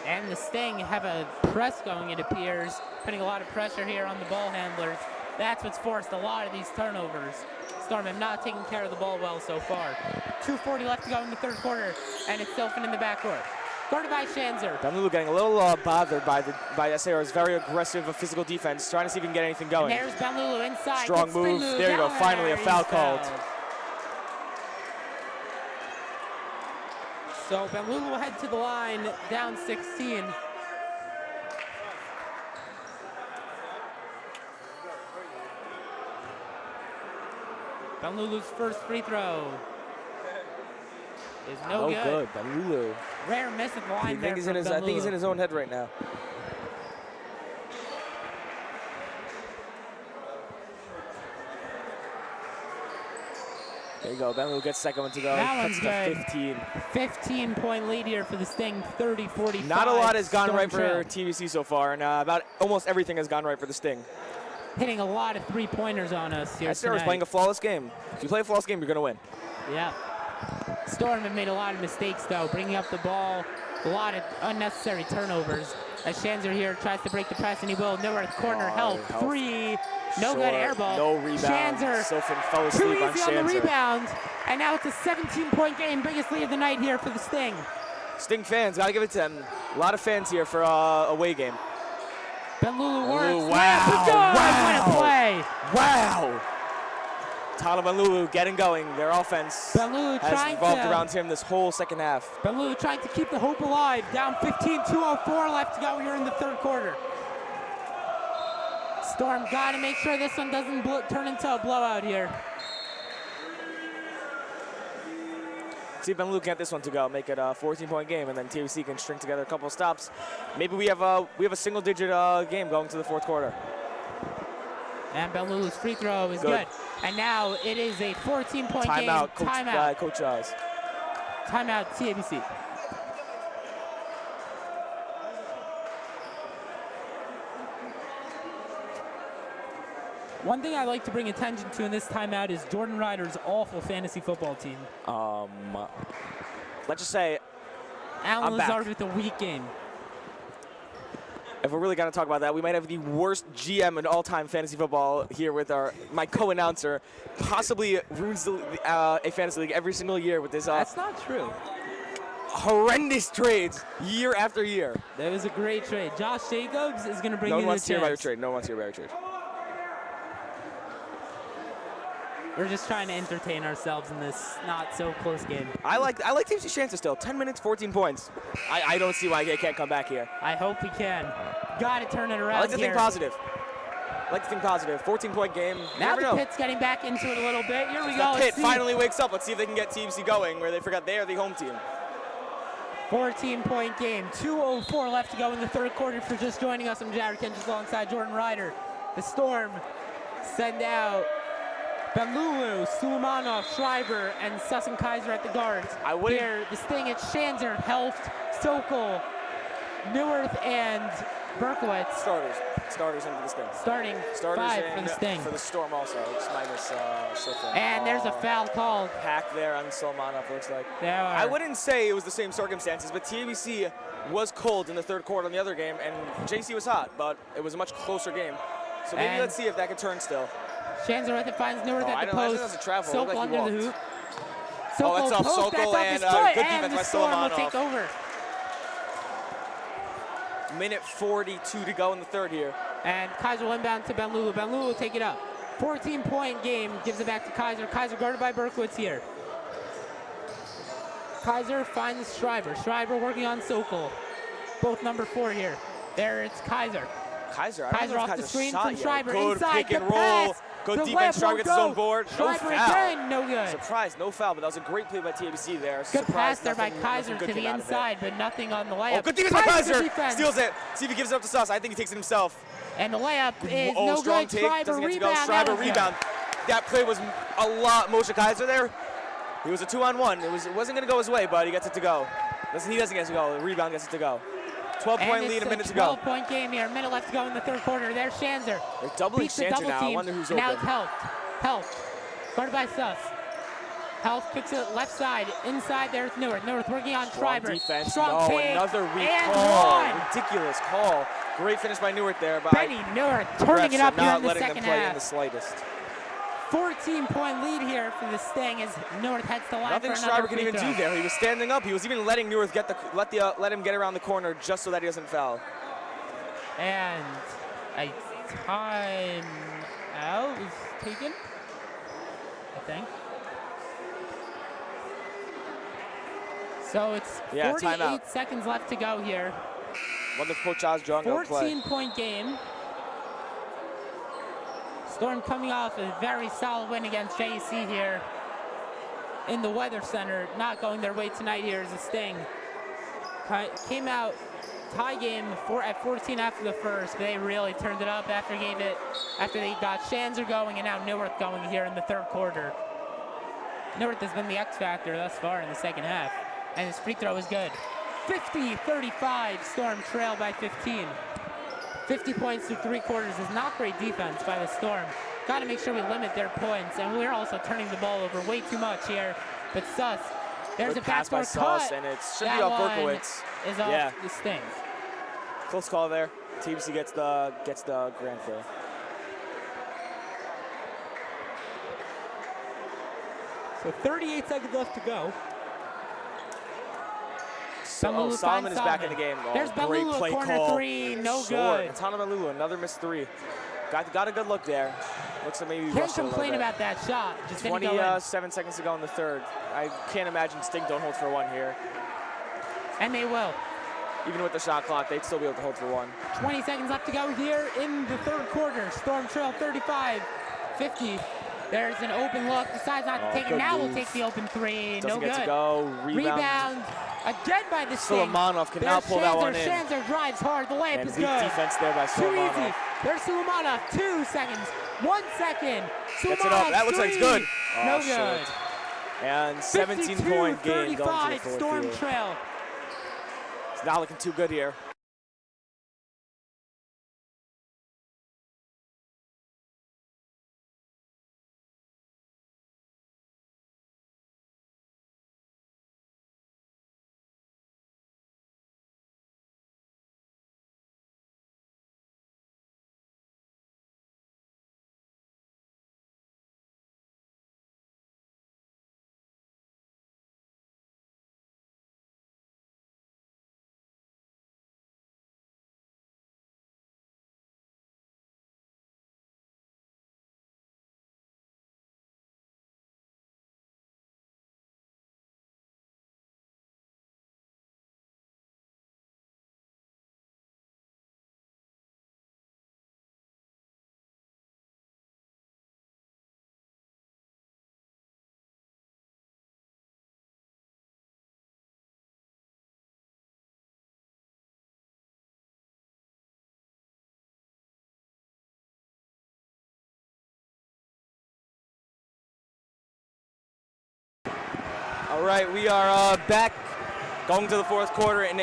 And the Sting have a press going, it appears, putting a lot of pressure here on the ball handlers. That's what's forced a lot of these turnovers. Storm have not taken care of the ball well so far. 2:40 left to go in the third quarter, and it's Sylvan in the backcourt. Guarded by Schanzer. Benlulu getting a little bothered by SAR's very aggressive physical defense, trying to see if he can get anything going. And there's Benlulu inside. Strong move. There you go. Finally a foul called. So Benlulu will head to the line, down 16. Benlulu's first free throw is no good. Benlulu. Rare miss at the line there from Benlulu. I think he's in his own head right now. There you go. Benlulu gets second one to go. That one's good. 15. 15-point lead here for the Sting, 30-45. Not a lot has gone right for trail. TBC so far, and about almost everything has gone right for the Sting. Hitting a lot of three-pointers on us here SAR is tonight. playing a flawless game. If you play a flawless game, you're going to win. Yeah. Storm have made a lot of mistakes, though, bringing up the ball, a lot of unnecessary turnovers. As Schanzer here tries to break the press, and he will. Nowhere corner help. Three. No good air ball. No rebound. Schanzer Sofin fell asleep too on easy on the Schanzer. rebound. And now it's a 17-point game. Biggest lead of the night here for the Sting. Sting fans, got to give it to them. A lot of fans here for a away game. Benlulu works. Wow. What a play. Wow. Tana Benlulu getting going. Their offense has revolved around him this whole second half. Benlulu trying to keep the hope alive. Down 15, 2:04 left to go here in the third quarter. Storm got to make sure this one doesn't turn into a blowout here. See if Benlulu can get this one to go, make it a 14-point game, and then TABC can string together a couple of stops. Maybe we have a single-digit game going to the fourth quarter. And Benlulu's free throw is good. And now it is a 14-point game. Timeout, Coach Oz. Timeout, TABC. One thing I'd like to bring attention to in this timeout is Jordan Ryder's awful fantasy football team. Let's just say, Alan Lazard with a weak game. If we're really going to talk about that, we might have the worst GM in all-time fantasy football here with my co-announcer. Possibly ruins a fantasy league every single year with this. That's not true. horrendous trades year after year. That was a great trade. Josh Jacobs is going to bring No you one the wants to hear about your chance. trade. No one wants to hear about your trade. We're just trying to entertain ourselves in this not so close game. I like TABC's chances still. 10 minutes, 14 points. I don't see why they can't come back here. I hope we can. Got to turn it around. I like to here. think positive. 14-point game. You Now never the know. Pitt's getting back into it a little bit. Here we The go. Pitt Let's see. finally wakes up. Let's see if they can get TABC going, where they forgot they are the home team. 14-point game. 2:04 left to go in the third quarter. For just joining us, I'm Jared Kendrick alongside Jordan Ryder. The Storm send out Benlulu, Suleimanov, Schreiber, and Susan Kaiser at the guards. I wouldn't- Here, the Sting, it's Schanzer, Helft, Sokol, Neuwirth, and Berkowitz. Starters into the Sting. Starting Starters 5 in for the Sting. for the Storm also, just minus Sifrin. And there's a foul called. Hack there on Solmanov, looks like. There I are. wouldn't say it was the same circumstances, but TABC was cold in the third quarter on the other game, and JC was hot, but it was a much closer game. So maybe And let's see if that can turn still. Schanzer with it, finds Neuwirth I at the don't know, I think post. that's a travel. It Sokol looked like he under the walked. hoop. Oh, that's off post, Sokol, that's off and his good foot, defense and by the Storm will Solmanov. take over. Minute 42 to go in the third here. And Kaiser will inbound to Benlulu. Benlulu will take it up. 14-point game, gives it back to Kaiser. Kaiser guarded by Berkowitz here. Kaiser finds Schreiber. Schreiber working on Sokol. Both number 4 here. There it's Kaiser. Kaiser, I don't Kaiser know if off the Kaiser's screen shot from yet. Schreiber. Good Inside, pick and the roll. pass. Good The defense. layup Schreiber won't gets his own go. board. No Schreiber foul. again, no good. Surprise, no foul, but that was a great play by TABC there. Good Surprise, pass there by nothing Kaiser good to came the out of it. inside, but nothing on the layup. Oh, good defense by Kaiser. Good defense. Steals it. See if he gives it up to Sus. I think he takes it himself. And the layup is Oh, no strong good. take. Schreiber Doesn't get to go. rebound. Schreiber That was good. rebound. That play was a lot. Moshe Kaiser there. He was a 2-on-1. It wasn't going to go his way, but he gets it to go. He doesn't get it to go. The rebound gets it to go. 12-point lead, a minute to go. 12-point game here. A minute left to go in the third quarter. There's Schanzer. They're doubling Beats the Schanzer double now. I team. wonder who's Now open. it's Helft. Guarded by Suss. Helft kicks it left side. Inside there's Neuwirth. Neuwirth working on Strong Schreiber. defense. Strong No, take. another weak and call. one. Ridiculous call. Great finish by Neuwirth there. But Benny Neuwirth turning it up here not in the letting them second play in the half. slightest. 14-point lead here for the Sting as Neuwirth heads to line Nothing for another Schreiber can free even throw. do there. He was standing up. He was even letting Neuwirth let him get around the corner just so that he doesn't foul. And a time out is taken, I think. So it's Yeah, 48 timeout. seconds left to go here. Wonder if Coach Chaz Jong will play. 14-point game. Storm coming off a very solid win against JEC here in the Weather Center. Not going their way tonight here as a Sting. Came out tie game at 14 after the first, but they really turned it up after they got Schanzer going and now Neuwirth going here in the third quarter. Neuwirth has been the X factor thus far in the second half, and his free throw is good. 50-35, Storm trail by 15. 50 points through 3 quarters is not great defense by the Storm. Got to make sure we limit their points, and we're also turning the ball over way too much here. But Suss, there's Good a pass by backdoor Suss, cut. and it should be That off one Berkowitz. is off Yeah. the Sting. Close call there. TABC gets the grand there. So 38 seconds left to go. So, Solomon is back in the game. Oh, There's great Benlulu, play corner call. 3, no Short. good. Tana Benlulu, another missed 3. Got a good look there. Looks like maybe he Can't rushed it a little complain bit. about that shot. Just didn't go in. 27 seconds to go in the third. I can't imagine Sting don't hold for 1 here. And they will. Even with the shot clock, they'd still be able to hold for 1. 20 seconds left to go here in the third quarter. Storm trail 35-50. There's an open look. Decides not to take it. good Now we'll move. take the open 3. Doesn't No get good. to go. Rebound again by the Sting. Suleimanov cannot There's pull that one Schanzer. in. Schanzer drives hard. The layup And is weak good. defense there by Too easy. Suleimanov. There's Suleimanov. 2 seconds. 1 second. Gets it up. That looks like it's good. No Oh, good. shit. And 17-point game going to the 52-35. fourth Storm quarter. trail. It's not looking too good here. All right, we are back going to the fourth quarter, and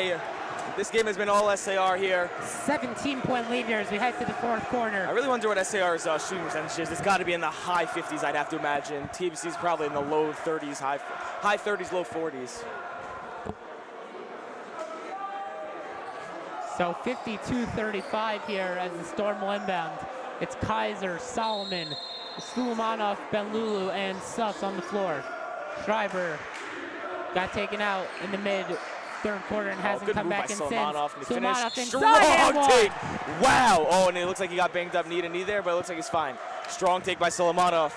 this game has been all SAR here. 17-point lead here as we head to the fourth quarter. I really wonder what SAR's shooting percentage is. It's got to be in the high 50s, I'd have to imagine. TABC's probably in the low 30s, high 30s, low 40s. So 52-35 here as the Storm will inbound. It's Kaiser, Solomon, Suleimanov, Benlulu, and Suss on the floor. Schreiber got taken out in the mid-third quarter and hasn't come back in since. Suleimanov inside strong take. Wow. Oh, and it looks like he got banged up knee to knee there, but it looks like he's fine. Strong take by Suleimanov.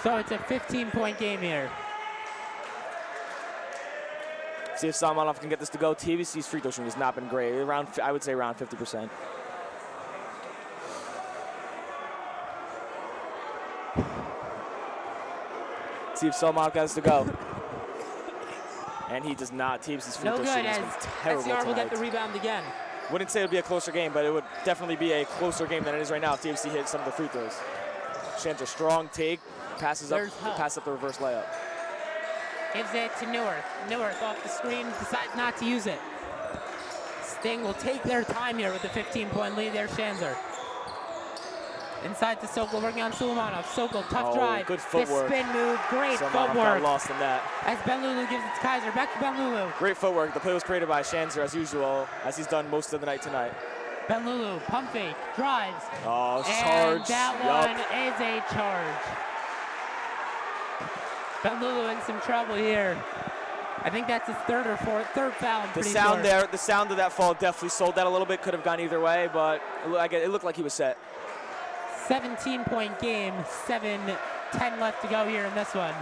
So it's a 15-point game here. See if Suleimanov can get this to go. TABC's free throw shooting has not been great. I would say around 50%. See if Suleimanov gets to go. And he does not. TABC's free throw shooting has been terrible SAR will tonight. get the rebound again. Wouldn't say it would be a closer game, but it would definitely be a closer game than it is right now if TABC hits some of the free throws. Shanter, strong take, passes up the reverse layup. Gives it to Neuwirth. Neuwirth off the screen, decides not to use it. Sting will take their time here with the 15-point lead there, Shanzer. Inside to Sokol, working on Suleimanov. Sokol, tough drive. Good footwork. The spin move, great Suleimanov footwork. got lost in that. As Benlulu gives it to Kaiser, back to Benlulu. Great footwork. The play was created by Shanzer as usual, as he's done most of the night tonight. Benlulu, pump fake, drives. Oh, and charge. that one is a charge. Benlulu in some trouble here. I think that's his third foul. I'm pretty sure. The sound of that fall definitely sold that a little bit. Could have gone either way, but it looked like he was set. 17-point game, 7-10 left to go here in this one.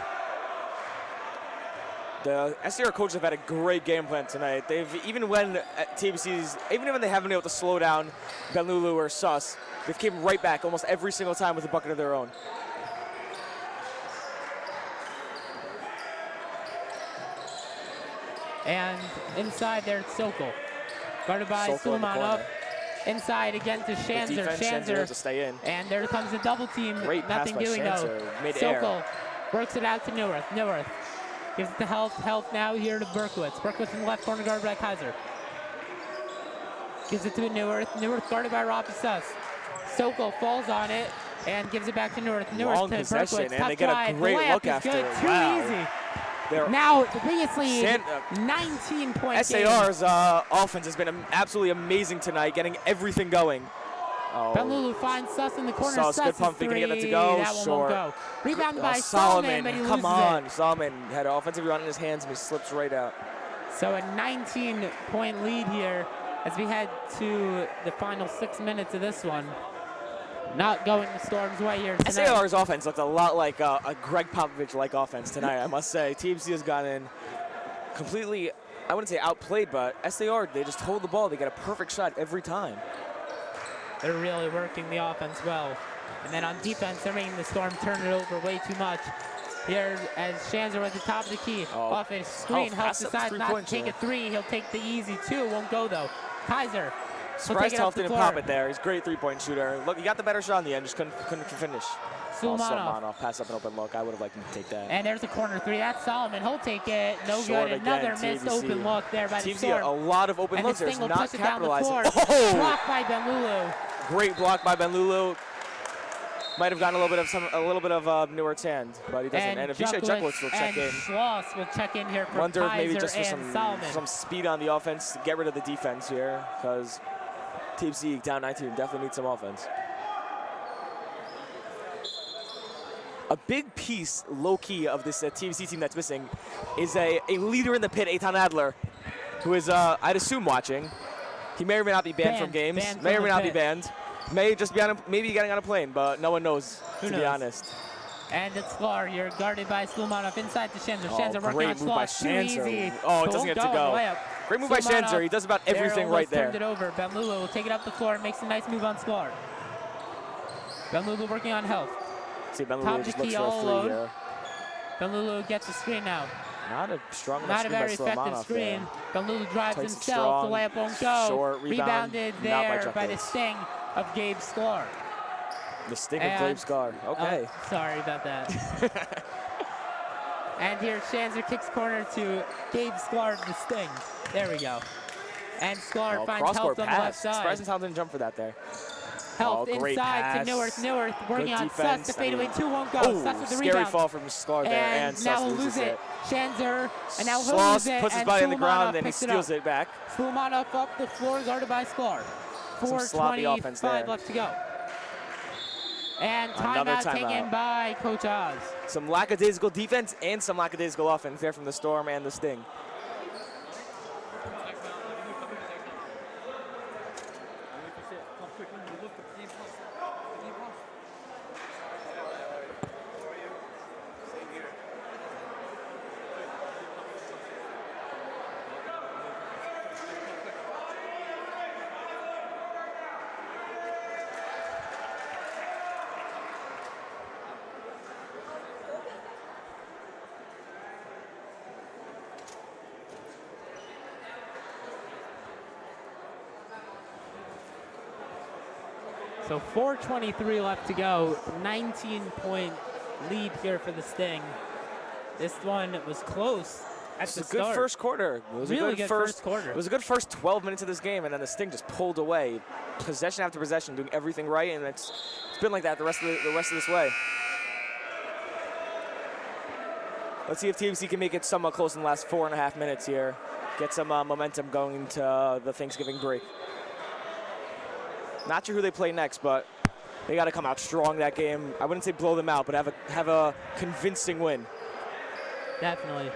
The SAR coaches have had a great game plan tonight. Even when they haven't been able to slow down Benlulu or Suss, they've came right back almost every single time with a bucket of their own. And inside there, it's Sokol. Guarded by Suleimanov. Inside again to Shanzer. Shanzer to stay in. And there comes a double team. Great Nothing pass by doing Shanzer, though. mid-air. Sokol works it out to Neuwirth. Neuwirth gives it to Health. Health now here to Berkowitz. Berkowitz in the left corner guarded by Kaiser. Gives it to Neuwirth. Neuwirth guarded by Rafi Suss. Sokol falls on it and gives it back to Neuwirth. Neuwirth to Berkowitz. And they get a great look after it. Too easy. Now the biggest lead, 19-point game. SAR's offense has been absolutely amazing tonight, getting everything going. Benlulu finds Suss in the corner. Suss, good pump fake, can he get that to go? That one Sure. won't go. Rebounded by Solomon, but he loses it. Solomon had an offensive rebound in his hands and he slips right out. So a 19-point lead here as we head to the final 6 minutes of this one. Not going the Storm's way here tonight. SAR's offense looked a lot like a Greg Popovich-like offense tonight, I must say. TABC has gotten completely, I wouldn't say outplayed, but SAR, they just hold the ball. They get a perfect shot every time. They're really working the offense well. And then on defense, they're making the Storm turn it over way too much. Here as Shanzer at the top of the key. Off his screen, Health decides not to take a three. He'll take the easy two. Won't go though. Kaiser. Surprised Health didn't pop it there. He's a great three-point shooter. Look, he got the better shot in the end, just couldn't finish. Suleimanov. Pass up an open look. I would have liked him to take that. And there's a corner three. That's Solomon. He'll take it. No Short good. again, Another missed open look there by the TABC, Storm. a lot of open looks. There's not capitalizing. Blocked by Benlulu. Great block by Benlulu. Might have gotten a little bit of Neuwirth's hand, but he doesn't. And Avishai Jekwitz will check in. Schloss will check in here for Wonder if maybe Kaiser just for some speed on the offense to get rid of the defense here, because TABC down 19 definitely needs some offense. A big piece, low-key, of this TABC team that's missing is a leader in the pit, Eitan Adler, who is, I'd assume, watching. He may or may not be banned from games. May or may not be banned. May just be maybe getting on a plane, but no one knows, to be honest. And it's Sklar. You're guarded by Suleimanov inside to Shanzer. Shanzer working on Schloss. Too easy. Oh, it doesn't get to go. Great move by Shanzer. He does about everything right there. Turned it over. Benlulu will take it up the floor and makes a nice move on Sklar. Benlulu working on Health. See, Benlulu just looks for a three here. Benlulu gets the screen now. Not a strong enough Not a very effective screen. Benlulu drives himself. The layup won't go. Short Rebounded there by the sting of Gabe Sklar. The sting of Gabe Sklar. Okay. Sorry about that. And here Schanzer kicks corner to Gabe Sklar of the Sting. There we go. And Sklar finds Health on the left side. Surprising how didn't jump for that there. Health inside to Newerth. Newerth working on Suss. The fadeaway 2 won't go. Suss with the rebound. Scary fall from Sklar there, and now Suss he'll lose it. Schanzer, and now he'll lose it. Puts his body on the ground, and he steals it back. Sulumanov up the floor, guarded by Sklar. 4:25 left to go. And timeout taken by Coach Oz. Some lackadaisical defense and some lackadaisical offense there from the Storm and the Sting. So 4:23 left to go, 19-point lead here for the Sting. This one was close at the start. Good first quarter. It was really a good first quarter. It was a good first 12 minutes of this game, and then the Sting just pulled away, possession after possession, doing everything right, and it's been like that the rest of this way. Let's see if TABC can make it somewhat close in the last 4.5 minutes here. Get some momentum going into the Thanksgiving break. Not sure who they play next, but they got to come out strong that game. I wouldn't say blow them out, but have a convincing win. Definitely.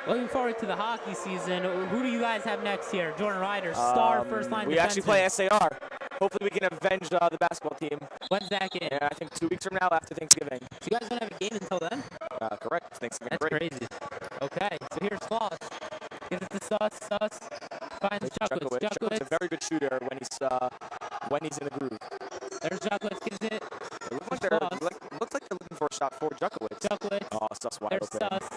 Looking forward to the hockey season. Who do you guys have next year? Jordan Ryder, star first-line defenseman. We actually play SAR. Hopefully we can avenge the basketball team. When's that game? Yeah, I think 2 weeks from now after Thanksgiving. So you guys don't have a game until then? Correct. It's Thanksgiving That's break. crazy. Okay, so here's Sloss. Gives it to Suss. Finds Juckowitz. Juckowitz is a very good shooter when he's in the groove. There's Juckowitz. Gives it. It looks like they're looking for a shot for Juckowitz. Oh, Suss wide There's open. Suss.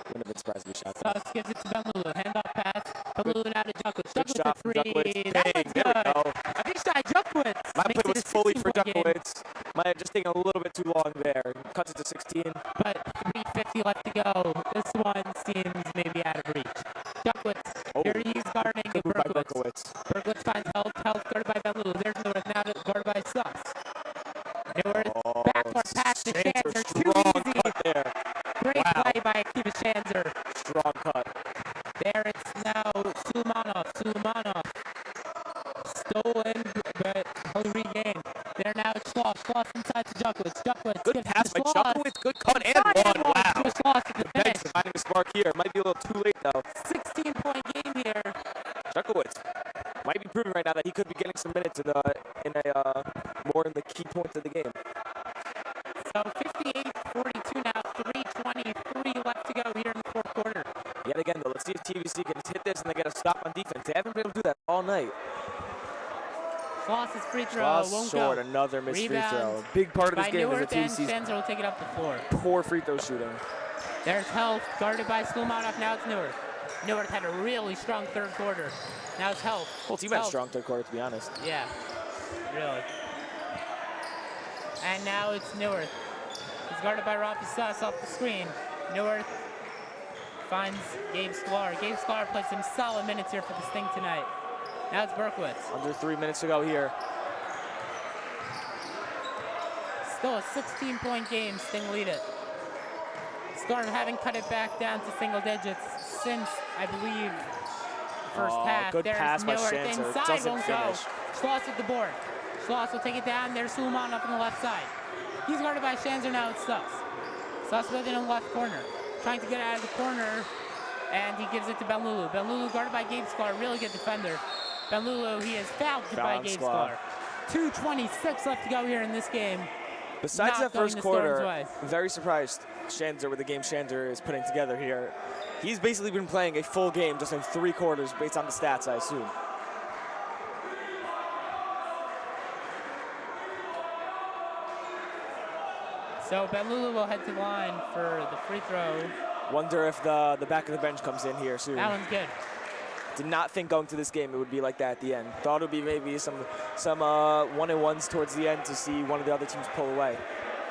Wouldn't have been surprised if he shot Suss gives it to Benlulu. Handoff pass. Benlulu now to Juckowitz. Good Juckowitz shot for from 3. Juckowitz. That Bang, one's there we good. go. A big shot, Juckowitz. My play was fully for 16-point game. Juckowitz. Might have just taken a little bit too long there. Cuts it to 16. But 3:50 left to go. This one seems maybe out of reach. Juckowitz. Here he's guarding Berkowitz. Berkowitz finds Health guarded by Benlulu. There's Newerth now guarded by Suss. Newerth backcourt pass to Schanzer. Too easy. Great play by Akiva Schanzer. Strong cut. There it's now Sulumanov. Stolen, but he'll regain. There now it's Schloss inside to Juckowitz. Good pass by Juckowitz. Good cut and one. Wow. The bench finding a spark here. Might be a little too late though. 16-point game here. Juckowitz might be proving right now that he could be getting some minutes more in the key points of the game. So 58-42 now, 3:23 left to go here in the fourth quarter. Yet again though, let's see if TABC can hit this and they get a stop on defense. They haven't been able to do that all night. Schloss's free throw won't go. Another missed free throw. A big part of this game is the TABC's. TABC's Schanzer will take it up the floor. poor free throw shooting. There's Health, guarded by Sulumanov. Now it's Newerth. Newerth had a really strong third quarter. Now it's Health. Whole team had a strong third quarter, to be honest. Yeah, really. And now it's Newerth. He's guarded by Rafi Suss off the screen. Newerth finds Gabe Sklar. Gabe Sklar played some solid minutes here for the Sting tonight. Now it's Berkowitz. Under 3 minutes to go here. Still a 16-point game. Sting lead it. Storm haven't cut it back down to single digits since, I believe, first half. Good There's pass by Newerth Schanzer. inside, Doesn't won't finish. go. Schloss with the board. Schloss will take it down. There's Sulumanov on the left side. He's guarded by Schanzer. Now it's Suss. Suss with it in the left corner. Trying to get out of the corner, and he gives it to Benlulu. Benlulu guarded by Gabe Sklar. Really good defender. Benlulu, he is fouled by Gabe Sklar. 2:26 left to go here in this game. Besides that first quarter, I'm very surprised Schanzer with the game Schanzer is putting together here. He's basically been playing a full game just in 3 quarters based on the stats, I assume. So Benlulu will head to the line for the free throw. Wonder if the back of the bench comes in here soon. That one's good. Did not think going to this game it would be like that at the end. Thought it would be maybe some 1-and-1s towards the end to see one of the other teams pull away.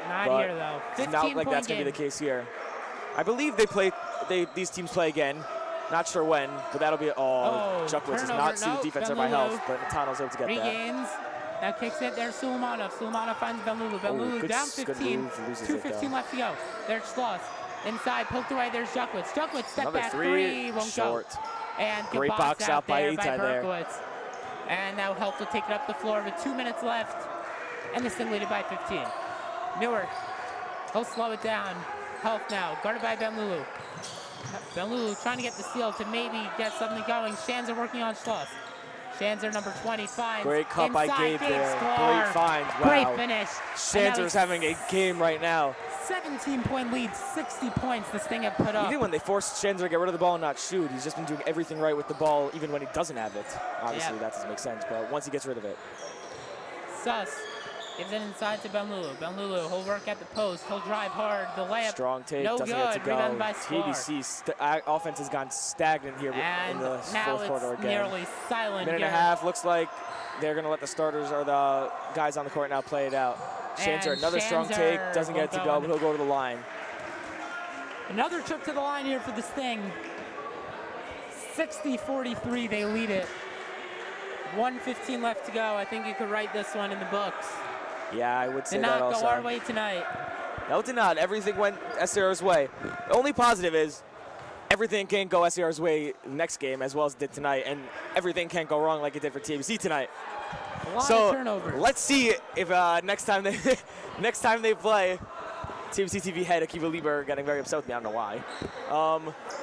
Not but here, though. it's not like 15-point that's going to be the case here. I believe these teams play again. Not sure when, but that'll be, Jukwitz does not see the defense or by health, but Natano's able to get regains. Now kicks it, there's Sulamanov. Sulamanov finds Benlulu. Benlulu down 15, 2:15 left to go. There's Schloss. Inside, poked away, there's Jukwitz. Jukwitz, step Another back, three, won't short. go. And great box out by Itai there. Berkowitz. And now Helft will take it up the floor with 2 minutes left. And this thing leaded by 15. Newark, he'll slow it down. Helft now, guarded by Benlulu. Benlulu trying to get the steal to maybe get something going. Shanzer working on Schloss. Shanzer, number 20, finds. Great cut by Gabe there. Sklar. Great find. Wow. Great finish. Shanzer's having a game right now. 17-point lead, 60 points this thing had put up. Even when they forced Shanzer to get rid of the ball and not shoot, he's just been doing everything right with the ball, even when he doesn't have it. Obviously, that doesn't make sense, but once he gets rid of it. Suss gives it inside to Benlulu. Benlulu, he'll work at the post. He'll drive hard. The layup, strong take, no doesn't good. get to go. Rebounded by Sklar. TABC offense has gone stagnant here in the fourth quarter again. Nearly silent. Minute and a half. Looks like they're going to let the starters or the guys on the court now play it out. Shanzer, another strong take, doesn't get it to go, but he'll go to the line. Another trip to the line here for this thing. 60-43, they lead it. 1:15 left to go. I think you could write this one in the books. Yeah, I would say that also. Did not go our way tonight. No, it did not. Everything went SAR's way. The only positive is everything can go SAR's way next game as well as it did tonight, and everything can't go wrong like it did for TABC tonight. A lot of turnovers. Let's see if next time they play, TABC TV head Akiva Lieber getting very upset with me. I don't know why.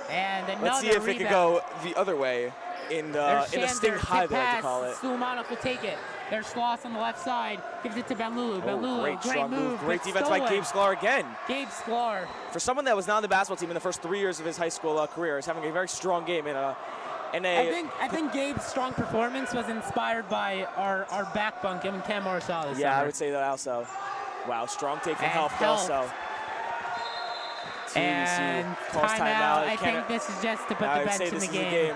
And another let's see if it can go the other way in the Sting High, they like to call it. Sulamanov will take it. There's Schloss on the left side. Gives it to Benlulu. Benlulu, great move. Great defense by Gabe Sklar again. Gabe Sklar. For someone that was not on the basketball team in the first 3 years of his high school career, is having a very strong game I think Gabe's strong performance was inspired by our back bunk, him and Cam Morrisales. Yeah, I would say that also. Wow, strong take from Helft also. And timeout. I think this is just to put the bench in the game.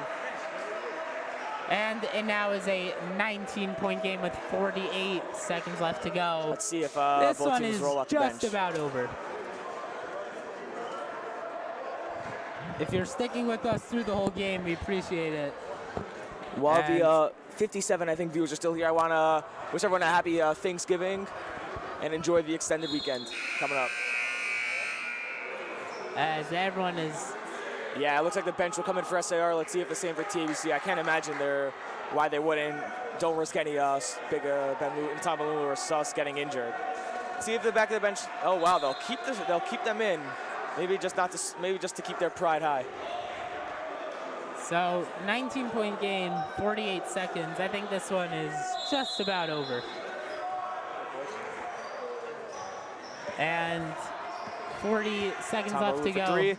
And it now is a 19-point game with 48 seconds left to go. Let's see if both teams roll up the bench. This one is just about over. If you're sticking with us through the whole game, we appreciate it. While the 57, I think, viewers are still here, I want to wish everyone a happy Thanksgiving and enjoy the extended weekend coming up. As everyone is... Yeah, it looks like the bench will come in for SAR. Let's see if the same for TABC. I can't imagine why they wouldn't. Don't risk any big Tom Benlulu or Suss getting injured. See if the back of the bench. Oh wow, they'll keep them in. Maybe just to keep their pride high. So 19-point game, 48 seconds. I think this one is just about over. And 40 seconds left to go. Three.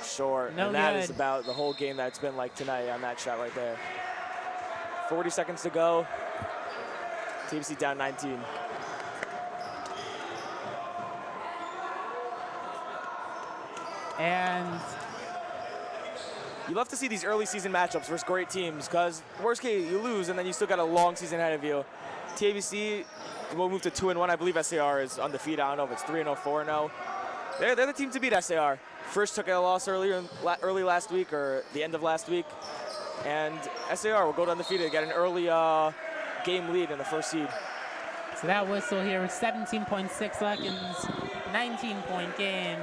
Short. No and that good. is about the whole game that's been like tonight on that shot right there. 40 seconds to go. TABC down 19. And you love to see these early season matchups versus great teams because worst case you lose and then you still got a long season ahead of you. TABC will move to 2-1. I believe SAR is undefeated. I don't know if it's 3-0, 4-0. They're the team to beat SAR. First took a loss early last week or the end of last week. And SAR will go undefeated, get an early game lead in the first seed. So that whistle here with 17.6 seconds, 19-point game.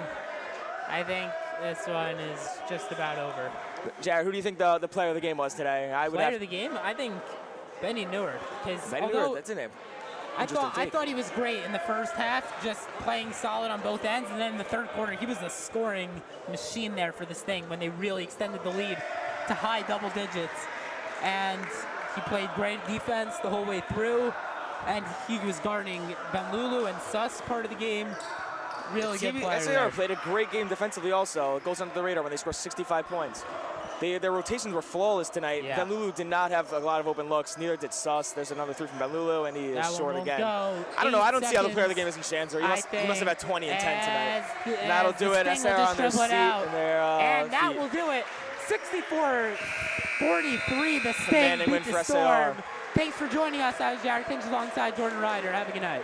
I think this one is just about over. Jared, who do you think the player of the game was today? Player of the game? I think Benny Newark. Benny Newark, that's a name. I thought he was great in the first half, just playing solid on both ends, and then in the third quarter, he was a scoring machine there for this thing when they really extended the lead to high double digits. And he played great defense the whole way through, and he was guarding Benlulu and Suss part of the game. Really good player. SAR played a great game defensively also. It goes under the radar when they score 65 points. Their rotations were flawless tonight. Yeah. Benlulu did not have a lot of open looks. Neither did Suss. There's another three from Benlulu, and he is short again. I don't know. I don't see how the player of the game is in Shanzer. He must have had 20 and 10 tonight. And that'll do it. SAR on their seat. And that will do it. 64-43. The Sting beat the Storm. Thanks for joining us. I was Jared Finch alongside Jordan Ryder. Have a good night.